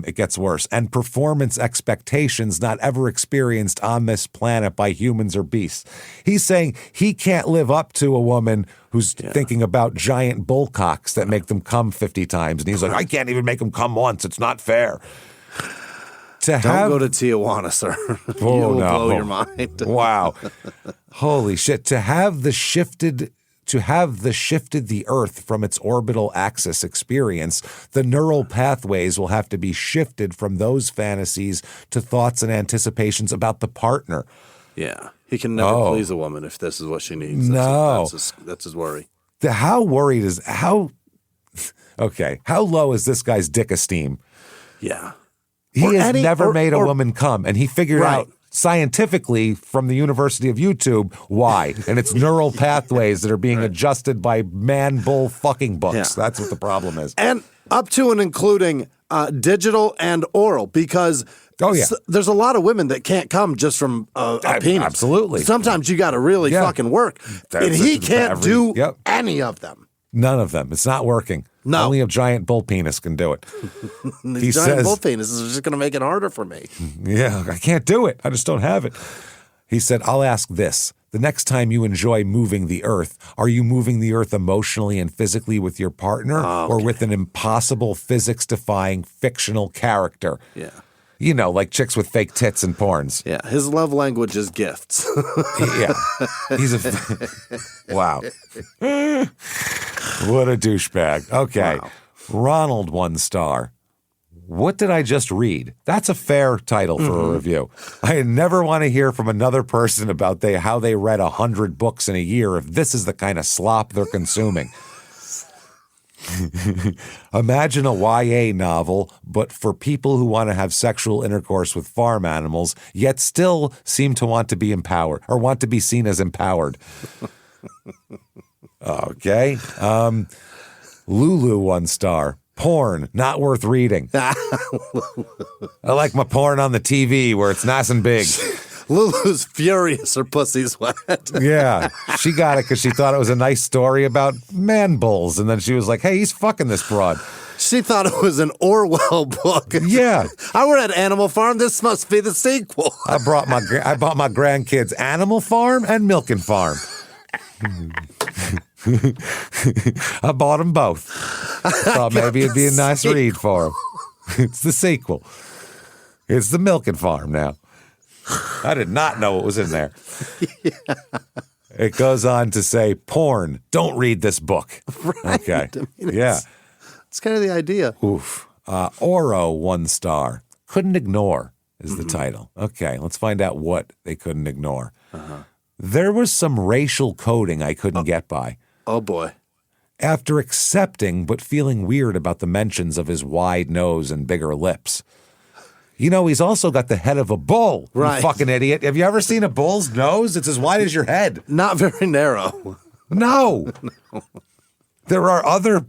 Speaker 4: It gets worse. And performance expectations not ever experienced on this planet by humans or beasts. He's saying he can't live up to a woman who's thinking about giant bullcocks that make them come 50 times. And he's like, I can't even make them come once. It's not fair. Don't
Speaker 5: go to Tijuana, sir. You'll blow your mind.
Speaker 4: Wow. Holy shit. To have the shifted the Earth from its orbital axis experience, the neural pathways will have to be shifted from those fantasies to thoughts and anticipations about the partner.
Speaker 5: Yeah. He can never please a woman if this is what she needs. That's his worry.
Speaker 4: How low is this guy's dick esteem?
Speaker 5: Yeah.
Speaker 4: He has never made a woman come, and he figured out scientifically from the University of YouTube why. And it's neural pathways that are being adjusted by man-bull fucking books.
Speaker 5: Yeah.
Speaker 4: That's what the problem is.
Speaker 5: And up to and including digital and oral, because there's a lot of women that can't come just from a penis.
Speaker 4: Absolutely.
Speaker 5: Sometimes you got to really fucking work. And he can't do any of them.
Speaker 4: None of them. It's not working.
Speaker 5: No.
Speaker 4: Only a giant bull penis can do it.
Speaker 5: These giant bull penises are just going to make it harder for me.
Speaker 4: Yeah, I can't do it. I just don't have it. He said, I'll ask this. The next time you enjoy moving the earth, are you moving the earth emotionally and physically with your partner or with an impossible physics-defying fictional character?
Speaker 5: Yeah.
Speaker 4: You know, like chicks with fake tits and porns.
Speaker 5: Yeah, his love language is gifts.
Speaker 4: Yeah. He's wow. What a douchebag. Okay. Wow. Ronald, 1 star. What did I just read? That's a fair title for a review. I never want to hear from another person about how they read 100 books in a year if this is the kind of slop they're consuming. Imagine a YA novel, but for people who want to have sexual intercourse with farm animals, yet still seem to want to be empowered or want to be seen as empowered. Okay. Lulu, 1 star. Porn, not worth reading. I like my porn on the TV where it's nice and big.
Speaker 5: Lulu's furious her pussy's wet.
Speaker 4: Yeah, she got it because she thought it was a nice story about man bulls. And then she was like, hey, he's fucking this broad.
Speaker 5: She thought it was an Orwell book.
Speaker 4: Yeah.
Speaker 5: I read Animal Farm. This must be the sequel.
Speaker 4: I bought my grandkids Animal Farm and Milking Farm. I bought them both. I thought maybe it'd be a nice read for them. It's the sequel. It's the Milking Farm now. I did not know what was in there. Yeah. It goes on to say, porn, don't read this book.
Speaker 5: Right.
Speaker 4: Okay. Yeah.
Speaker 5: It's kind of the idea.
Speaker 4: Oof. Oro, 1 star. Couldn't ignore is the title. Okay, let's find out what they couldn't ignore. There was some racial coding I couldn't get by.
Speaker 5: Oh, boy.
Speaker 4: After accepting but feeling weird about the mentions of his wide nose and bigger lips. You know, he's also got the head of a bull,
Speaker 5: right.
Speaker 4: You fucking idiot. Have you ever seen a bull's nose? It's as wide as your head.
Speaker 5: Not very narrow.
Speaker 4: No. There are other...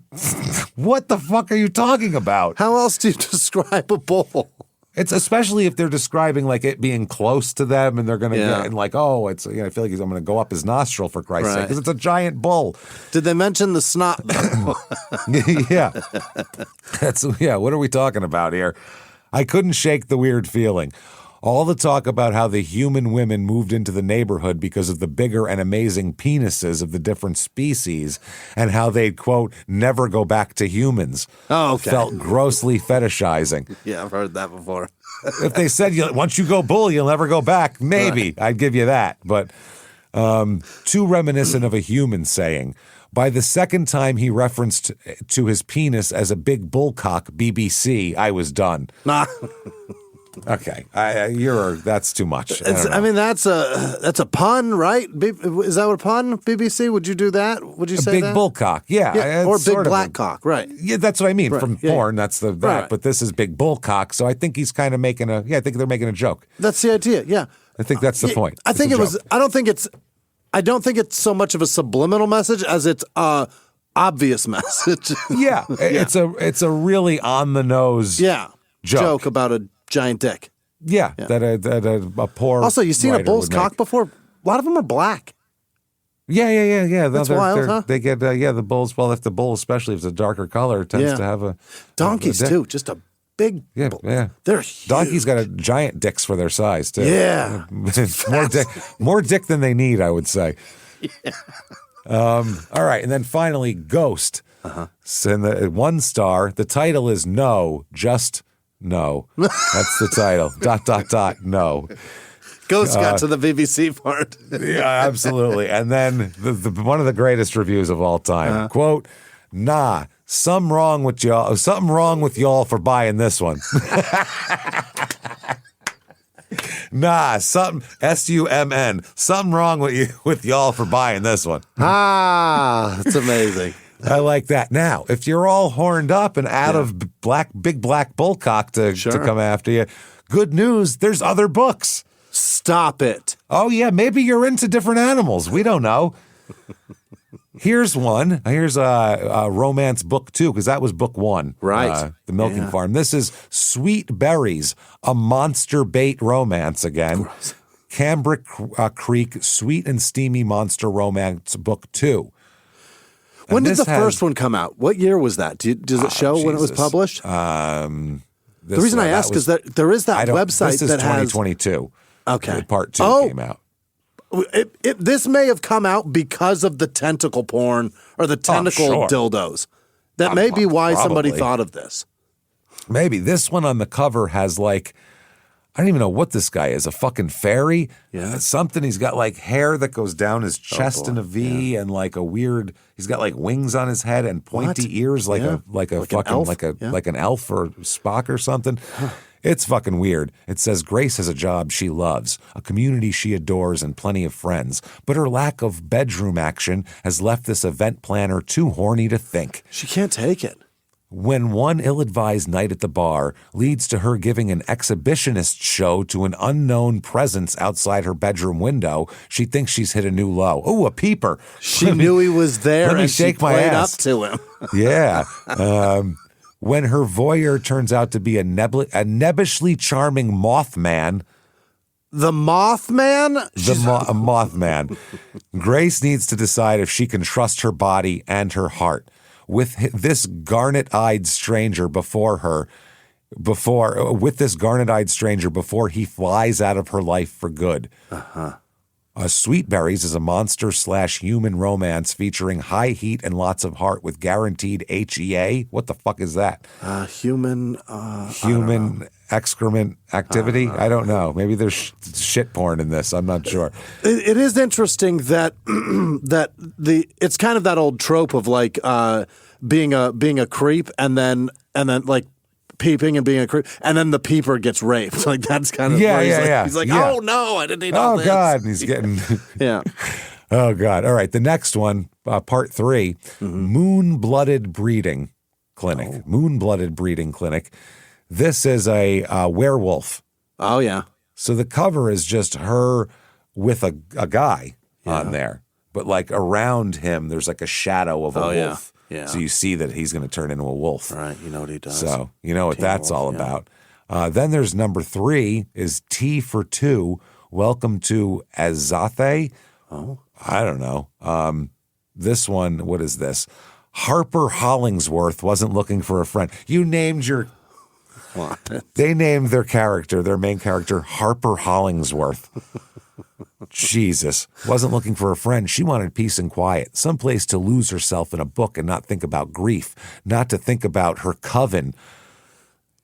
Speaker 4: What the fuck are you talking about?
Speaker 5: How else do you describe a bull?
Speaker 4: It's especially if they're describing like it being close to them and they're going to get and like, oh, it's, I feel like I'm going to go up his nostril for Christ's sake because it's a giant bull.
Speaker 5: Did they mention the snot though?
Speaker 4: Yeah. What are we talking about here? I couldn't shake the weird feeling. All the talk about how the human women moved into the neighborhood because of the bigger and amazing penises of the different species and how they'd, quote, never go back to humans.
Speaker 5: Oh, okay.
Speaker 4: Felt grossly fetishizing.
Speaker 5: Yeah, I've heard that before.
Speaker 4: If they said, once you go bull, you'll never go back, maybe I'd give you that. But too reminiscent of a human saying. By the second time he referenced to his penis as a big bullcock, BBC, I was done.
Speaker 5: Nah.
Speaker 4: Okay, that's too much.
Speaker 5: I mean, that's a pun, right? Is that a pun? BBC? Would you do that? Would you say
Speaker 4: big
Speaker 5: that?
Speaker 4: bullcock? Yeah,
Speaker 5: or big black cock, right?
Speaker 4: Yeah, that's what I mean from porn. That's that.
Speaker 5: Right.
Speaker 4: But this is big bullcock, so I think he's kind of making a. Yeah, I think they're making a joke.
Speaker 5: That's the idea. Yeah,
Speaker 4: I think that's the point.
Speaker 5: I think it was. I don't think it's so much of a subliminal message as it's a obvious message.
Speaker 4: Yeah, it's a really on the nose.
Speaker 5: Joke about a giant dick.
Speaker 4: Yeah. That a poor.
Speaker 5: Also, you seen a bull's cock before? A lot of them are black.
Speaker 4: Yeah.
Speaker 5: That's wild, huh?
Speaker 4: They get the bulls. Well, if the bull, especially if it's a darker color, tends to have a
Speaker 5: donkeys too. Just a big bull.
Speaker 4: Yeah.
Speaker 5: They're huge.
Speaker 4: Donkeys got giant dicks for their size too.
Speaker 5: Yeah,
Speaker 4: more dick than they need, I would say. Yeah. All right, and then finally, Ghost. So in the 1 star. The title is No, Just No. That's the title. ... No.
Speaker 5: Ghost got to the BBC part.
Speaker 4: Yeah, absolutely. And then one of the greatest reviews of all time. Quote, nah, something wrong with y'all for buying this one. Nah, something SUMN. Something wrong with y'all for buying this one.
Speaker 5: That's amazing.
Speaker 4: I like that. Now, if you're all horned up and out of big black bullcock to come after you, good news, there's other books.
Speaker 5: Stop it.
Speaker 4: Oh, yeah, maybe you're into different animals. We don't know. Here's one. Here's a romance book 2, because that was book 1.
Speaker 5: Right.
Speaker 4: The Milking Farm. This is Sweet Berries, a monster bait romance again.
Speaker 5: Gross.
Speaker 4: Cambric Creek, Sweet and Steamy Monster Romance Book 2.
Speaker 5: When did the first one come out? What year was that? Does it show when it was published? The reason I ask is that there is that website that has
Speaker 4: 2022.
Speaker 5: Okay.
Speaker 4: Part 2 came out.
Speaker 5: This may have come out because of the tentacle porn or the tentacle dildos. That may be why somebody thought of this.
Speaker 4: Maybe. This one on the cover has like, I don't even know what this guy is, a fucking fairy?
Speaker 5: Yeah.
Speaker 4: Something. He's got like hair that goes down his chest in a V and like a weird, he's got like wings on his head and pointy ears like an elf or Spock or something. It's fucking weird. It says Grace has a job she loves, a community she adores, and plenty of friends. But her lack of bedroom action has left this event planner too horny to think.
Speaker 5: She can't take it.
Speaker 4: When one ill-advised night at the bar leads to her giving an exhibitionist show to an unknown presence outside her bedroom window, she thinks she's hit a new low. Oh, a peeper.
Speaker 5: She knew he was there and she played up to him.
Speaker 4: Yeah. When her voyeur turns out to be a nebbishly charming Mothman.
Speaker 5: The Mothman?
Speaker 4: A Mothman. Grace needs to decide if she can trust her body and her heart. With this garnet-eyed stranger before he flies out of her life for good. Sweet Berries is a monster/human romance featuring high heat and lots of heart with guaranteed HEA. What the fuck is that?
Speaker 5: Human
Speaker 4: excrement activity? I don't know. Maybe there's shit porn in this. I'm not sure.
Speaker 5: It is interesting that it's kind of that old trope of like being a creep and then like peeping and being a creep, and then the peeper gets raped. Like that's kind of He's like, oh no, I didn't need all this.
Speaker 4: Oh God, and he's getting Oh God. All right, the next one, part 3, Moon-Blooded Breeding Clinic. Moon-Blooded Breeding Clinic. This is a werewolf.
Speaker 5: Oh yeah.
Speaker 4: So the cover is just her with a guy on there, but like around him, there's like a shadow of a wolf. Yeah. So you see that he's going to turn into a wolf.
Speaker 5: Right. You know what he does.
Speaker 4: So you know what that's all about. Then there's number 3 is T for 2. Welcome to Azathe.
Speaker 5: Oh.
Speaker 4: I don't know. This one, what is this? Harper Hollingsworth wasn't looking for a friend. You named your...
Speaker 5: What?
Speaker 4: They named their main character, Harper Hollingsworth. Jesus. Wasn't looking for a friend. She wanted peace and quiet, someplace to lose herself in a book and not think about grief, not to think about her coven.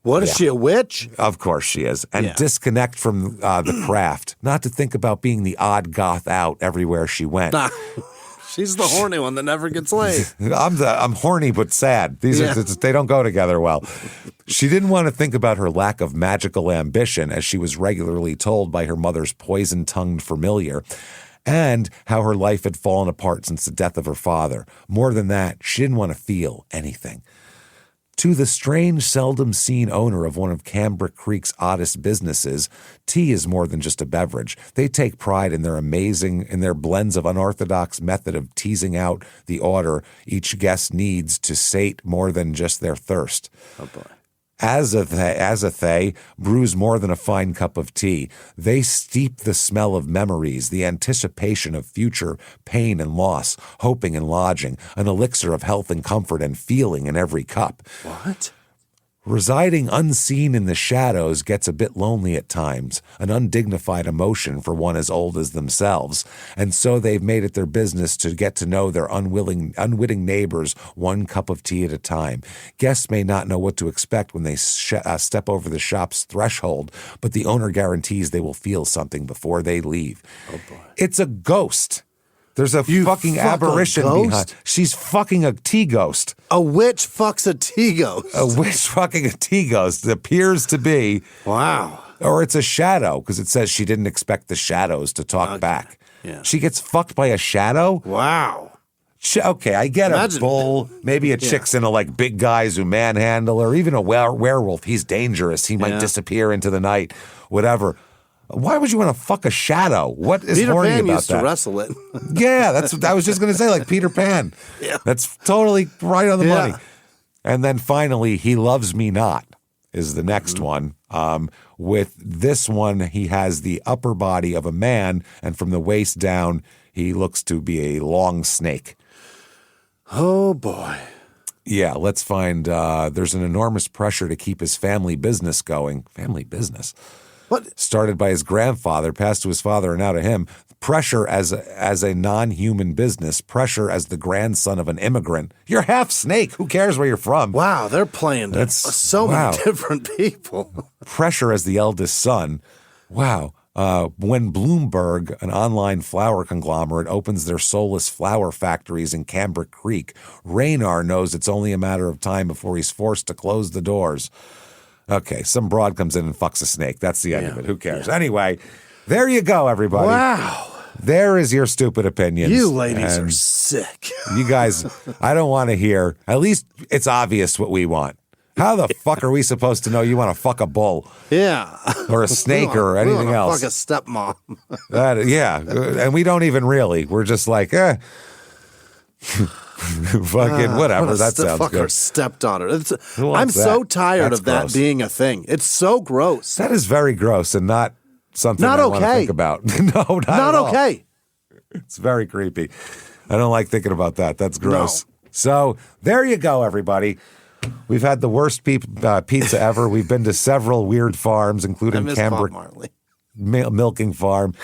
Speaker 5: What, is she a witch?
Speaker 4: Of course she is. And disconnect from the craft, not to think about being the odd goth out everywhere she went.
Speaker 5: She's the horny one that never gets laid.
Speaker 4: I'm horny but sad. These are they don't go together well. She didn't want to think about her lack of magical ambition, as she was regularly told by her mother's poison-tongued familiar, and how her life had fallen apart since the death of her father. More than that, she didn't want to feel anything. To the strange, seldom-seen owner of one of Cambric Creek's oddest businesses, tea is more than just a beverage. They take pride in their blends of unorthodox method of teasing out the order each guest needs to sate more than just their thirst.
Speaker 5: Oh, boy.
Speaker 4: Azathe brews more than a fine cup of tea. They steep the smell of memories, the anticipation of future pain and loss, hoping and lodging, an elixir of health and comfort and feeling in every cup.
Speaker 5: What?
Speaker 4: Residing unseen in the shadows gets a bit lonely at times, an undignified emotion for one as old as themselves, and so they've made it their business to get to know their unwitting neighbors one cup of tea at a time. Guests may not know what to expect when they step over the shop's threshold, but the owner guarantees they will feel something before they leave.
Speaker 5: Oh, boy.
Speaker 4: It's a ghost. There's a fucking aberration behind. She's fucking a tea ghost.
Speaker 5: A witch fucks a tea ghost.
Speaker 4: A witch fucking a tea ghost. It appears to be.
Speaker 5: Wow.
Speaker 4: Or it's a shadow, because it says she didn't expect the shadows to talk back.
Speaker 5: Yeah.
Speaker 4: She gets fucked by a shadow?
Speaker 5: Wow.
Speaker 4: Okay, I get a bull. Maybe a chick's into like big guys who manhandle, or even a werewolf. He's dangerous. He might disappear into the night. Whatever. Why would you want to fuck a shadow? What is
Speaker 5: Peter
Speaker 4: horny
Speaker 5: Pan
Speaker 4: about
Speaker 5: used
Speaker 4: that?
Speaker 5: to wrestle it.
Speaker 4: Yeah, that's what I was just going to say, like Peter Pan.
Speaker 5: Yeah.
Speaker 4: That's totally right on the money. And then finally, He Loves Me Not is the next one. With this one, he has the upper body of a man, and from the waist down, he looks to be a long snake.
Speaker 5: Oh, boy.
Speaker 4: Yeah, let's find, there's an enormous pressure to keep his family business going. Family business?
Speaker 5: What?
Speaker 4: Started by his grandfather, passed to his father, and now to him. Pressure as a non-human business. Pressure as the grandson of an immigrant. You're half snake. Who cares where you're from?
Speaker 5: Wow, they're playing to so many different people.
Speaker 4: Pressure as the eldest son. Wow. When Bloomberg, an online flower conglomerate, opens their soulless flower factories in Cambric Creek, Raynar knows it's only a matter of time before he's forced to close the doors. Okay, some broad comes in and fucks a snake. That's the end of it. Who cares? Yeah. Anyway, there you go, everybody.
Speaker 5: Wow.
Speaker 4: There is your stupid opinions.
Speaker 5: You ladies are sick.
Speaker 4: You guys, I don't want to hear. At least it's obvious what we want. How the fuck are we supposed to know you want to fuck a bull?
Speaker 5: Yeah.
Speaker 4: Or a snake or anything else?
Speaker 5: Fuck a stepmom.
Speaker 4: And we don't even really. We're just like, fucking whatever. That sounds
Speaker 5: fuck
Speaker 4: good.
Speaker 5: Our stepdaughter. I'm so tired of that being a thing. It's so gross.
Speaker 4: That is very gross and not something I want to think about. No, not
Speaker 5: okay.
Speaker 4: It's very creepy. I don't like thinking about that. That's gross. No. So there you go, everybody. We've had the worst pizza ever. We've been to several weird farms, including Cambric
Speaker 5: Bob Marley.
Speaker 4: Milking Farm.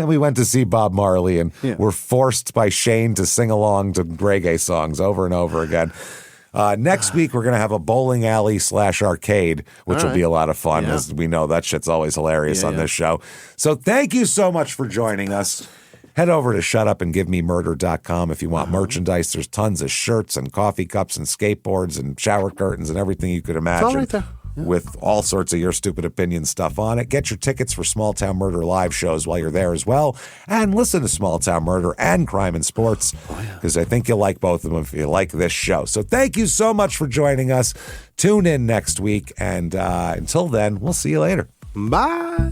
Speaker 4: We went to see Bob Marley, and were forced by Shane to sing along to reggae songs over and over again. Next week, we're going to have a bowling alley / arcade, which will be a lot of fun, as we know that shit's always hilarious on this show. So thank you so much for joining us. Head over to shutupandgivememurder.com if you want merchandise. There's tons of shirts and coffee cups and skateboards and shower curtains and everything you could imagine.
Speaker 5: It's all right there.
Speaker 4: With all sorts of your stupid opinion stuff on it. Get your tickets for Small Town Murder live shows while you're there as well. And listen to Small Town Murder and Crime and Sports, because I think you'll like both of them if you like this show. So thank you so much for joining us. Tune in next week. And until then, we'll see you later.
Speaker 5: Bye.